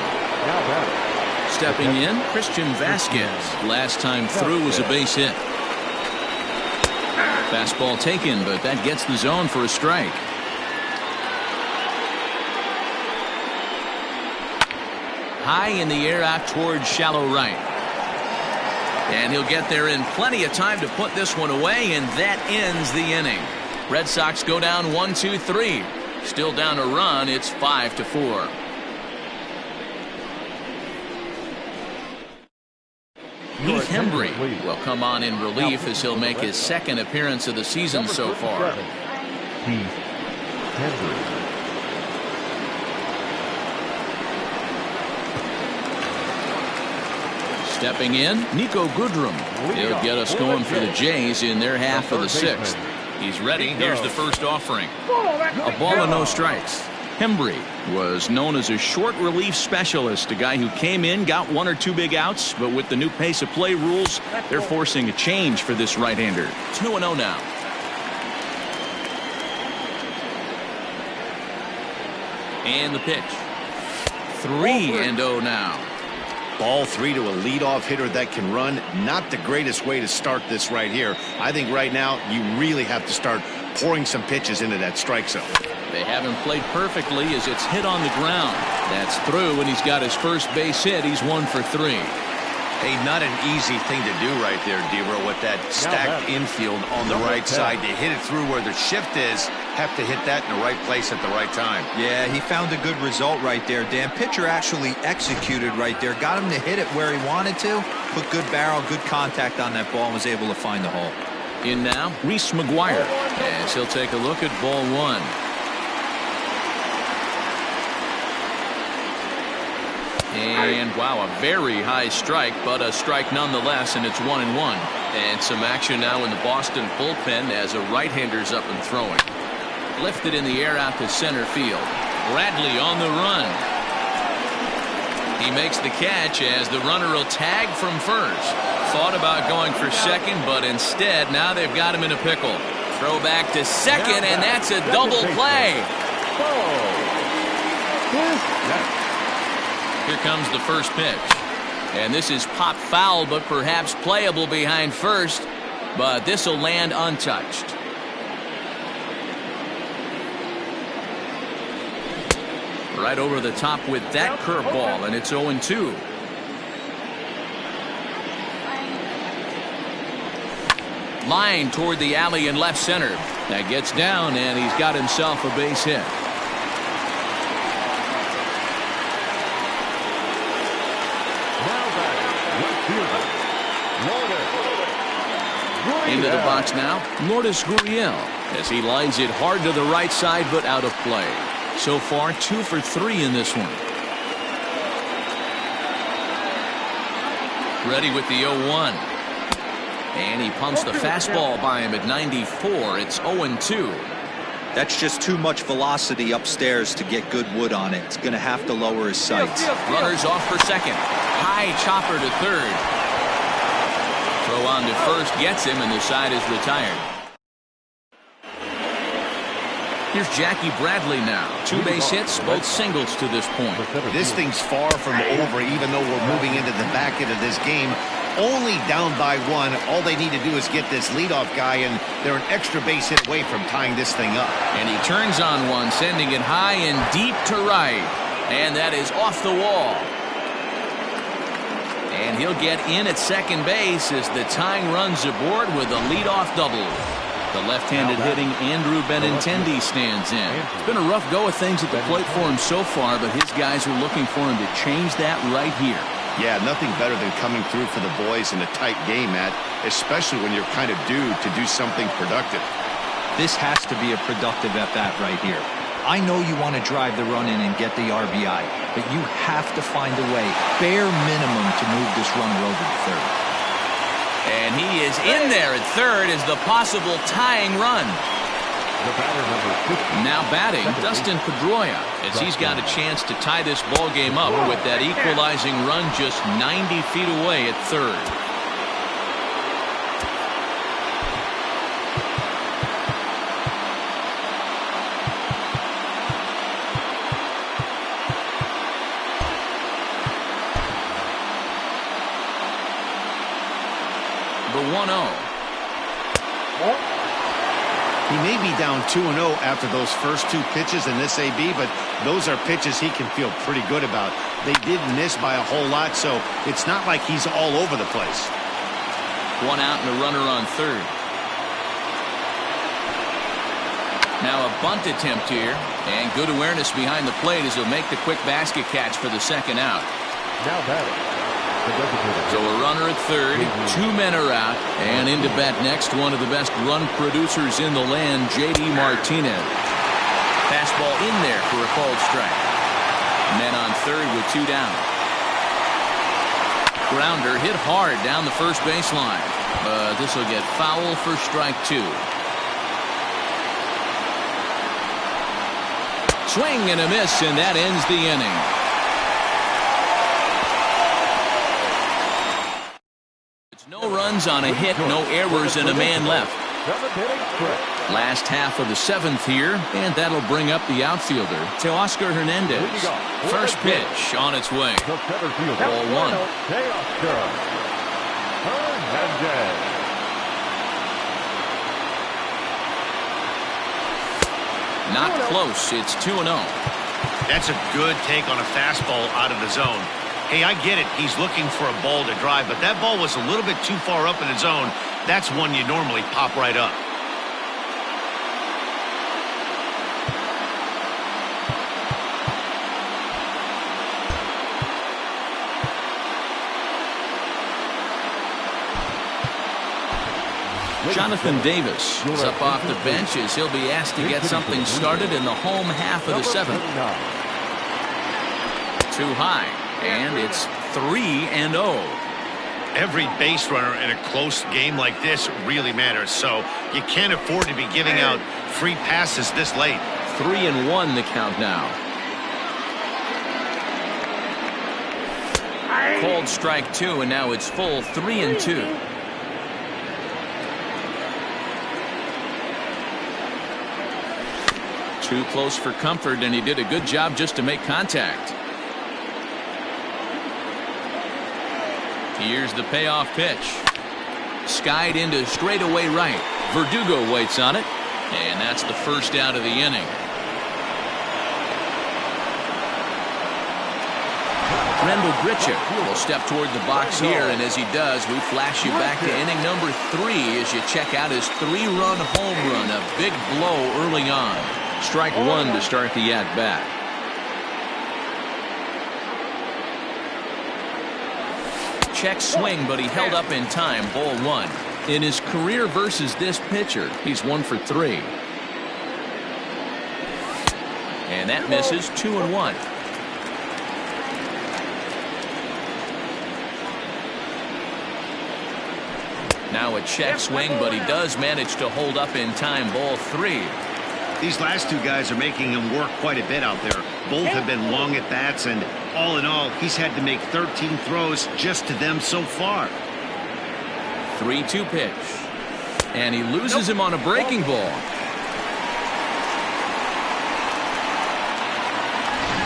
Stepping in, Christian Vasquez. Last time through was a base hit. Fastball taken, but that gets the zone for a strike. High in the air out towards shallow right. And he'll get there in plenty of time to put this one away, and that ends the inning. Red Sox go down 1-2-3. Still down a run. It's 5-4. Heath Hembree will come on in relief as he'll make his second appearance of the season so far.
Heath Hembree.
Stepping in, Nico Goodrum. He'll get us going for the Jays in their half of the 6th. He's ready. Here's the first offering. A ball and no strikes. Hembree was known as a short relief specialist, a guy who came in, got 1 or 2 big outs, but with the new pace of play rules, they're forcing a change for this right-hander. 2-0 now. And the pitch. 3-0 now.
Ball 3 to a leadoff hitter that can run. Not the greatest way to start this right here. I think right now you really have to start pouring some pitches into that strike zone.
They haven't played perfectly as it's hit on the ground. That's through, and he's got his first base hit. He's 1 for 3.
Hey, not an easy thing to do right there, Dero, with that stacked infield on the right side. To hit it through where the shift is, have to hit that in the right place at the right time.
Yeah, he found a good result right there, Dan. Pitcher actually executed right there. Got him to hit it where he wanted to. Put good barrel, good contact on that ball, and was able to find the hole.
In now, Reese McGuire, as he'll take a look at ball 1. And wow, a very high strike, but a strike nonetheless, and it's 1-1. And some action now in the Boston bullpen as a right-hander's up and throwing. Lifted in the air out to center field. Bradley on the run. He makes the catch as the runner will tag from first. Thought about going for second, but instead now they've got him in a pickle. Throw back to second, and that's a double play. Here comes the first pitch. And this is pop foul, but perhaps playable behind first. But this will land untouched. Right over the top with that curveball, and it's 0-2. Line toward the alley in left center. That gets down, and he's got himself a base hit. Into the box now, Lourdes Gurriel, as he lines it hard to the right side, but out of play. So far, 2 for 3 in this one. Ready with the 0-1. And he pumps the fastball by him at 94. It's 0-2.
That's just too much velocity upstairs to get good wood on it. It's going to have to lower his sights.
Runners off for second. High chopper to third. Throw on to first gets him, and the side is retired. Here's Jackie Bradley now. 2 base hits, both singles to this point.
This thing's far from over, even though we're moving into the back end of this game. Only down by 1. All they need to do is get this leadoff guy, and they're an extra base hit away from tying this thing up.
And he turns on one, sending it high and deep to right. And that is off the wall. And he'll get in at second base as the tying runs aboard with a leadoff double. The left-handed hitting Andrew Benintendi stands in. It's been a rough go of things at the plate for him so far, but his guys are looking for him to change that right here.
Yeah, nothing better than coming through for the boys in a tight game, Matt, especially when you're kind of due to do something productive.
This has to be a productive at-bat right here. I know you want to drive the run in and get the RBI, but you have to find a way, bare minimum, to move this runner over to third.
And he is in there at third as the possible tying run. Now batting, Dustin Pedroia, as he's got a chance to tie this ball game up with that equalizing run just 90 feet away at third. The 1-0.
He may be down 2-0 after those first 2 pitches in this AB, but those are pitches he can feel pretty good about. They did miss by a whole lot, so it's not like he's all over the place.
1 out and a runner on third. Now a bunt attempt here, and good awareness behind the plate as he'll make the quick basket catch for the second out.
Now batting.
So a runner at third, 2 men are out, and into bat next, one of the best run producers in the land, J.D. Martinez. Fastball in there for a called strike. Men on third with 2 down. Grounder hit hard down the first baseline, but this will get foul for strike 2. Swing and a miss, and that ends the inning. No runs on a hit, no errors, and a man left. Last half of the 7th here, and that'll bring up the outfielder, Teoscar Hernandez. First pitch on its way. Ball 1. Not close. It's 2-0.
That's a good take on a fastball out of the zone. Hey, I get it. He's looking for a ball to drive, but that ball was a little bit too far up in the zone. That's one you normally pop right up.
Jonathan Davis is up off the bench as he'll be asked to get something started in the home half of the 7th. Too high. And it's 3-0.
Every base runner in a close game like this really matters, so you can't afford to be giving out free passes this late.
3-1 the count now. Called strike 2, and now it's full 3-2. Too close for comfort, and he did a good job just to make contact. Here's the payoff pitch. Skied into straightaway right. Verdugo waits on it, and that's the first out of the inning. Randall Grichuk will step toward the box here, and as he does, we flash you back to inning number 3 as you check out his 3-run home run, a big blow early on. Strike 1 to start the at-bat. Check swing, but he held up in time. Ball 1. In his career versus this pitcher, he's 1 for 3. And that misses. 2-1. Now a check swing, but he does manage to hold up in time. Ball 3.
These last two guys are making him work quite a bit out there. Both have been long at bats, and all in all, he's had to make 13 throws just to them so far.
3-2 pitch. And he loses him on a breaking ball.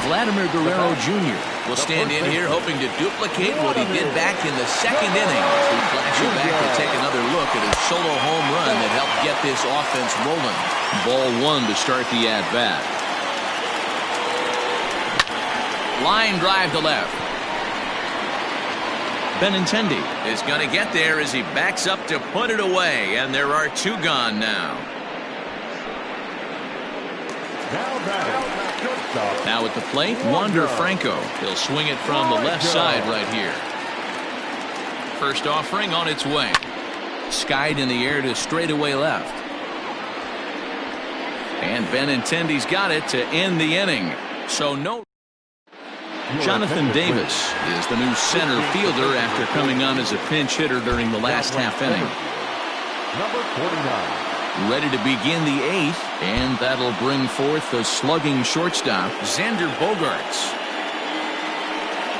Vladimir Guerrero Jr. will stand in here hoping to duplicate what he did back in the second inning. We flash you back to take another look at his solo home run that helped get this offense rolling. Ball 1 to start the at-bat. Line drive to left. Benintendi is going to get there as he backs up to put it away, and there are 2 gone now. Now at the plate, Wander Franco. He'll swing it from the left side right here. First offering on its way. Skied in the air to straightaway left. And Benintendi's got it to end the inning. So no. Jonathan Davis is the new center fielder after coming on as a pinch hitter during the last half inning.
Number 49.
Ready to begin the 8th, and that'll bring forth the slugging shortstop, Xander Bogaerts.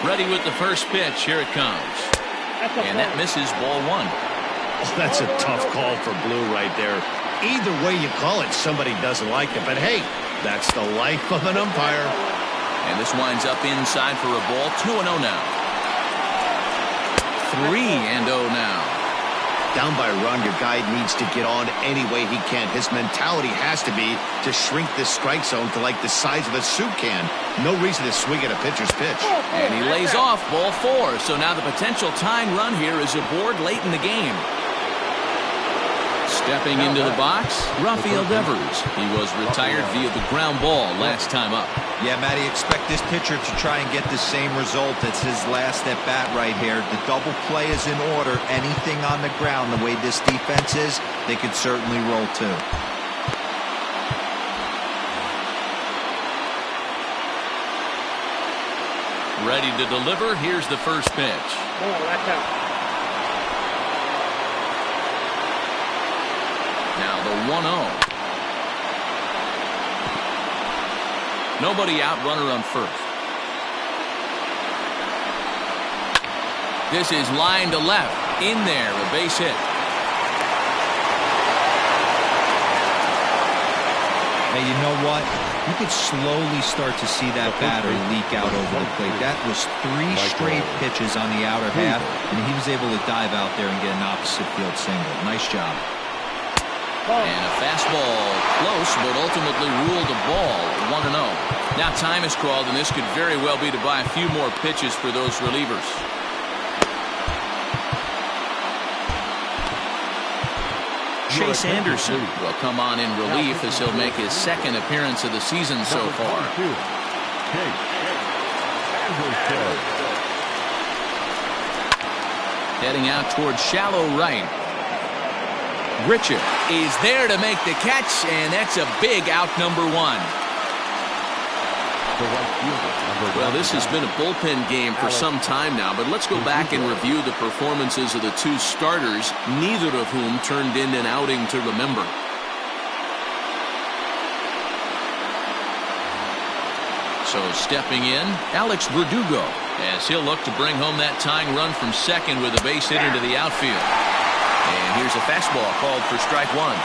Ready with the first pitch. Here it comes. And that misses. Ball 1.
Oh, that's a tough call for Blue right there. Either way you call it, somebody doesn't like it. But hey, that's the life of an umpire.
And this winds up inside for a ball. 2-0 now. 3-0 now.
Down by a run, your guy needs to get on any way he can. His mentality has to be to shrink this strike zone to like the size of a soup can. No reason to swing at a pitcher's pitch.
And he lays off. Ball 4. So now the potential tying run here is aboard late in the game. Stepping into the box, Rafael Devers. He was retired via the ground ball last time up.
Yeah, Matty, expect this pitcher to try and get the same result. It's his last at bat right here. The double play is in order. Anything on the ground, the way this defense is, they could certainly roll too.
Ready to deliver. Here's the first pitch. Now the 1-0. Nobody out, runner on first. This is line to left. In there, a base hit.
Hey, you know what? You could slowly start to see that batter leak out over the plate. That was 3 straight pitches on the outer half, and he was able to dive out there and get an opposite field single. Nice job.
And a fastball close, but ultimately ruled a ball. 1-0. Now time is called, and this could very well be to buy a few more pitches for those relievers. Chase Anderson will come on in relief as he'll make his second appearance of the season so far. Heading out towards shallow right. Grichuk is there to make the catch, and that's a big out, number 1. Well, this has been a bullpen game for some time now, but let's go back and review the performances of the 2 starters, neither of whom turned in an outing to remember. So stepping in, Alex Verdugo, as he'll look to bring home that tying run from second with a base hit into the outfield. And here's a fastball called for strike 1.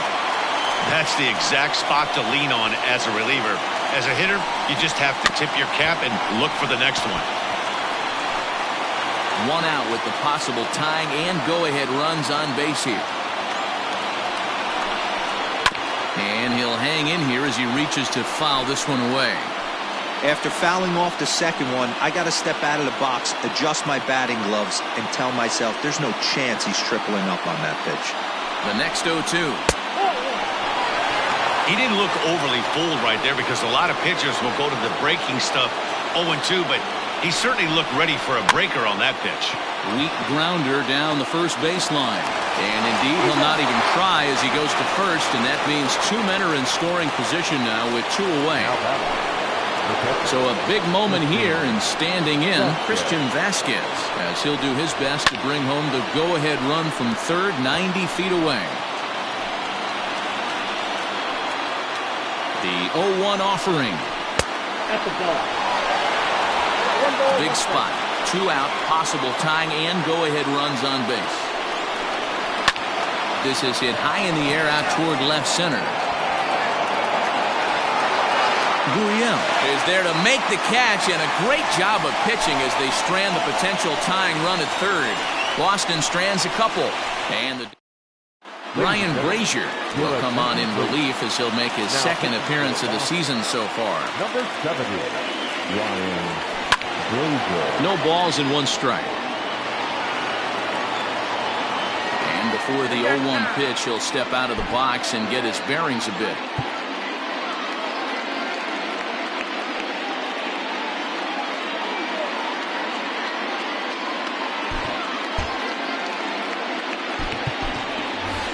That's the exact spot to lean on as a reliever. As a hitter, you just have to tip your cap and look for the next one.
1 out with the possible tying and go-ahead runs on base here. And he'll hang in here as he reaches to foul this one away.
After fouling off the second one, I got to step out of the box, adjust my batting gloves, and tell myself there's no chance he's tripling up on that pitch.
The next 0-2.
He didn't look overly fooled right there because a lot of pitchers will go to the breaking stuff 0-2, but He certainly looked ready for a breaker on that pitch.
Weak grounder down the first baseline. And indeed, he'll not even try as he goes to first, and that means 2 men are in scoring position now with 2 away. So a big moment here, and standing in, Christian Vasquez, as he'll do his best to bring home the go-ahead run from third, 90 feet away. The 0-1 offering.
At the ball.
Big spot. 2 out, possible tying and go-ahead runs on base. This is hit high in the air out toward left center. Gurriel is there to make the catch, and a great job of pitching as they strand the potential tying run at third. Boston strands a couple, and the Ryan Brazier will come on in relief as he'll make his second appearance of the season so far.
Number 70, Ryan Brazier.
No balls and 1 strike. And before the 0-1 pitch, he'll step out of the box and get his bearings a bit.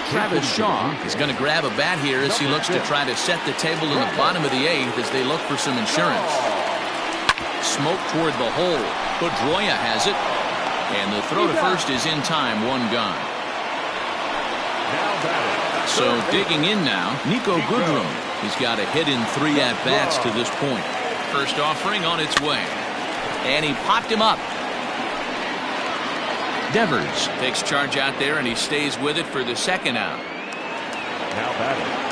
Travis Shaw is going to grab a bat here as he looks to try to set the table in the bottom of the 8th as they look for some insurance. Smoke toward the hole. Pedroia has it. And the throw to first is in time. 1 gone. So digging in now, Nico Goodrum. He's got a hit in 3 at-bats to this point. First offering on its way. And he popped him up. Devers takes charge out there, and he stays with it for the 2nd out.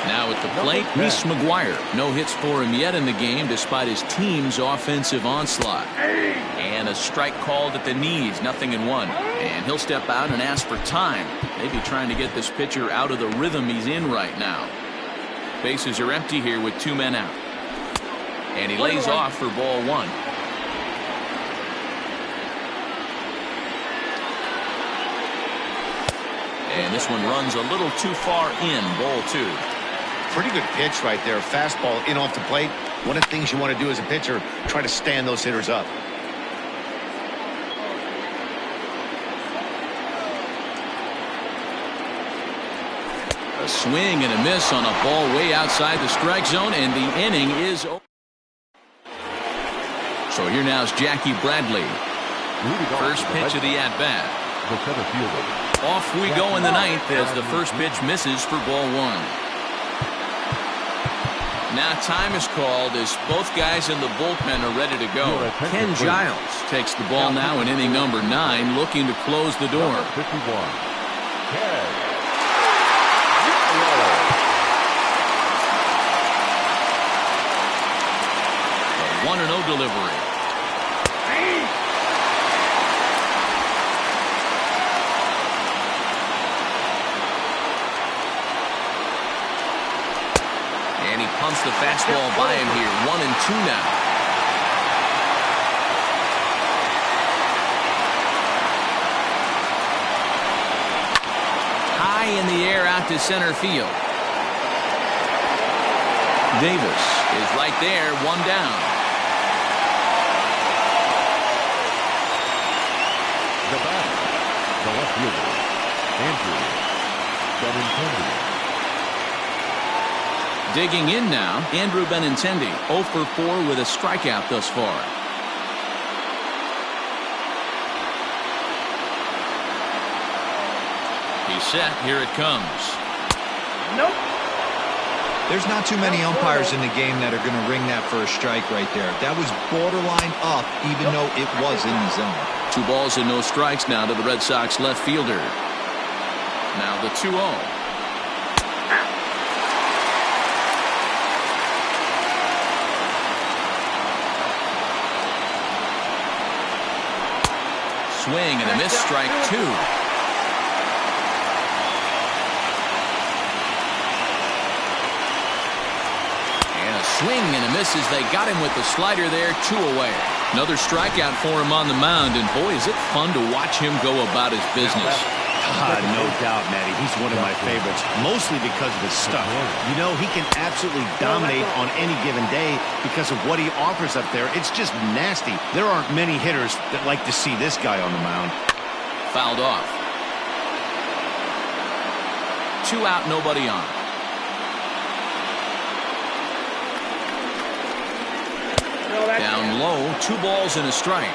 Now at the plate, Reese McGuire. No hits for him yet in the game despite his team's offensive onslaught. And a strike called at the knees, 0-1. And he'll step out and ask for time. Maybe trying to get this pitcher out of the rhythm he's in right now. Bases are empty here with 2 men out. And he lays off for ball 1. And this one runs a little too far in, ball 2.
Pretty good pitch right there. Fastball in off the plate. One of the things you want to do as a pitcher, try to stand those hitters up.
A swing and a miss on a ball way outside the strike zone, and the inning is over. So here now is Jackie Bradley. First pitch of the at-bat.
The center fielder.
Off we go in the 9th as the first pitch misses for ball 1. Now time is called as both guys in the bullpen are ready to go. Ken Giles takes the ball now in inning number 9, looking to close the door.
51. Ken.
A 1-0 delivery. And he pumps the fastball by him here. 1-2 now. High in the air out to center field. Davis is right there, 1 down.
The batter, the left fielder, Andrew Benintendi.
Digging in now, Andrew Benintendi, 0 for 4 with a strikeout thus far. He's set. Here it comes.
Nope.
There's not too many umpires in the game that are going to ring that for a strike right there. That was borderline up, even though it was in the zone.
2 balls and no strikes now to the Red Sox left fielder. Now the 2-0. Swing and a miss, strike 2. And a swing and a miss as they got him with the slider there, 2 away. Another strikeout for him on the mound, and boy, is it fun to watch him go about his business.
No doubt, Matty. He's one of my favorites, mostly because of his stuff. You know, he can absolutely dominate on any given day because of what he offers up there. It's just nasty. There aren't many hitters that like to see this guy on the mound.
Fouled off. 2 out, nobody on. Down low, 2 balls and a strike.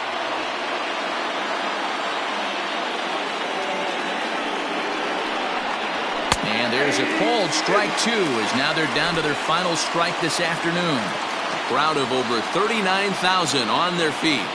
And there's a called strike 2 as now they're down to their final strike this afternoon. A crowd of over 39,000 on their feet.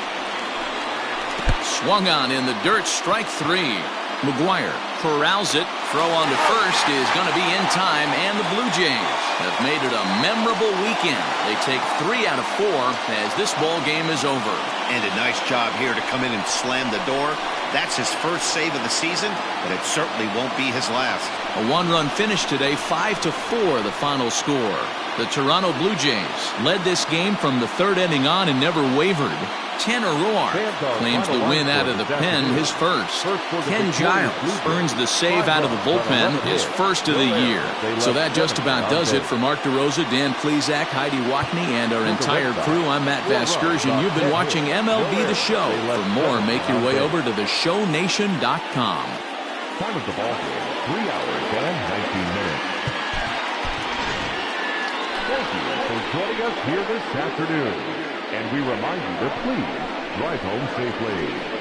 Swung on in the dirt, strike 3. McGuire corrals it. Throw on to first is going to be in time, and the Blue Jays have made it a memorable weekend. They take 3 out of 4 as this ball game is over.
And a nice job here to come in and slam the door. That's his first save of the season, but it certainly won't be his last.
A 1-run finish today, 5-4 the final score. The Toronto Blue Jays led this game from the 3rd inning on and never wavered. Tanner Roark claims the win out of the pen, his first. Ken Giles earns the save out of the bullpen, his first of the year. So that just about does it for Mark DeRosa, Dan Plesac, Heidi Watney, and our entire crew. I'm Matt Vasgersian. You've been watching MLB The Show. For more, make your way over to theshownation.com.
Time of the ball game, 3 hours and 19 minutes. Thank you for joining us here this afternoon. And we remind you to please drive home safely.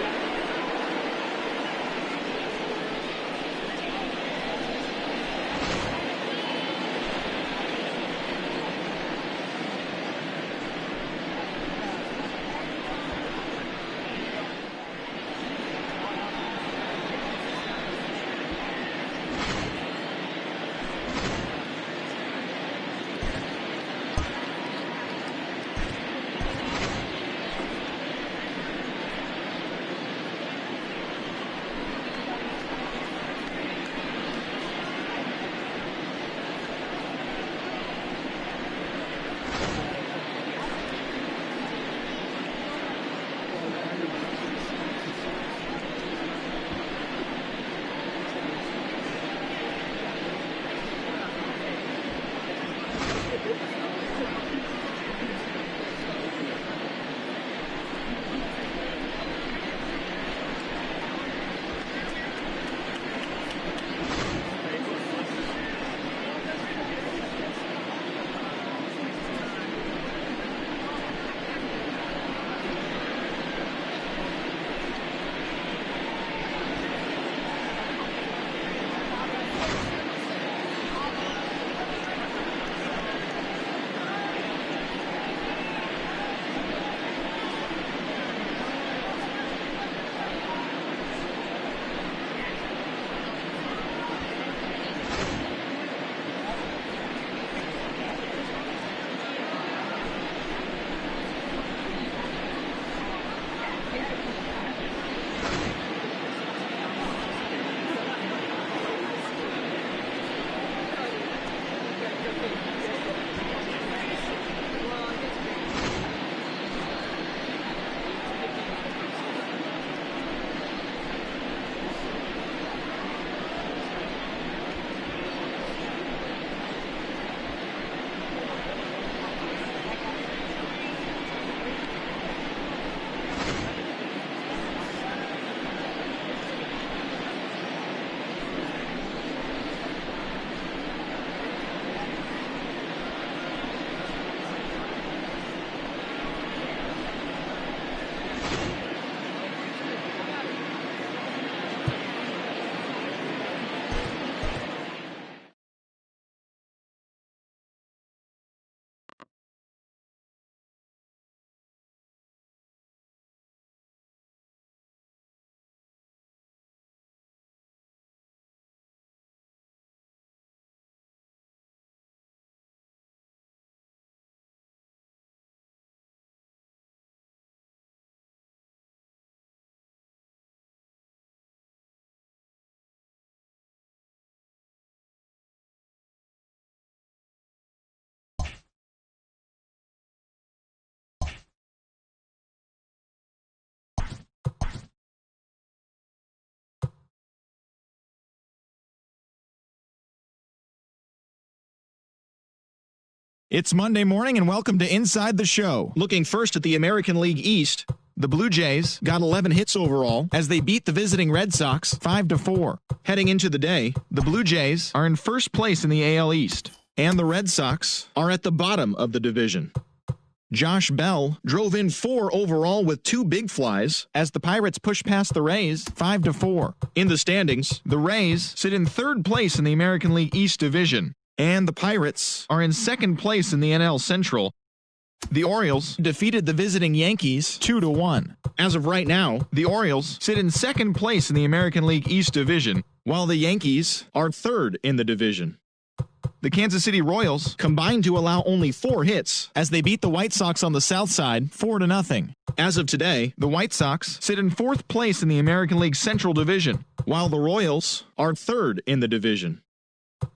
It's Monday morning and welcome to Inside the Show. Looking first at the American League East, the Blue Jays got 11 hits overall as they beat the visiting Red Sox 5-4. Heading into the day, the Blue Jays are in first place in the AL East, and the Red Sox are at the bottom of the division. Josh Bell drove in 4 overall with 2 big flies as the Pirates push past the Rays 5-4. In the standings, the Rays sit in third place in the American League East division, and the Pirates are in second place in the NL Central. The Orioles defeated the visiting Yankees 2-1. As of right now, the Orioles sit in second place in the American League East division, while the Yankees are third in the division. The Kansas City Royals combined to allow only 4 hits as they beat the White Sox on the south side 4-0. As of today, the White Sox sit in fourth place in the American League Central division, while the Royals are third in the division.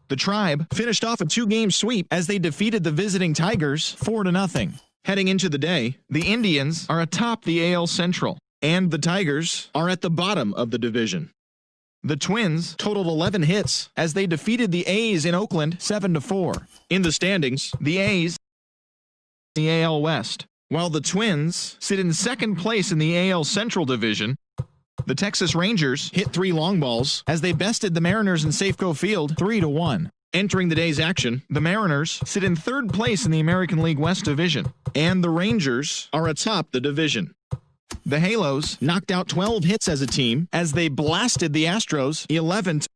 The Tribe finished off a 2-game sweep as they defeated the visiting Tigers 4-0. Heading into the day, the Indians are atop the AL Central, and the Tigers are at the bottom of the division. The Twins totaled 11 hits as they defeated the A's in Oakland 7-4. In the standings, the A's in the AL West, while the Twins sit in second place in the AL Central division. The Texas Rangers hit 3 long balls as they bested the Mariners in Safeco Field 3-1. Entering the day's action, the Mariners sit in third place in the American League West division, and the Rangers are atop the division. The Halos knocked out 12 hits as a team as they blasted the Astros 11-.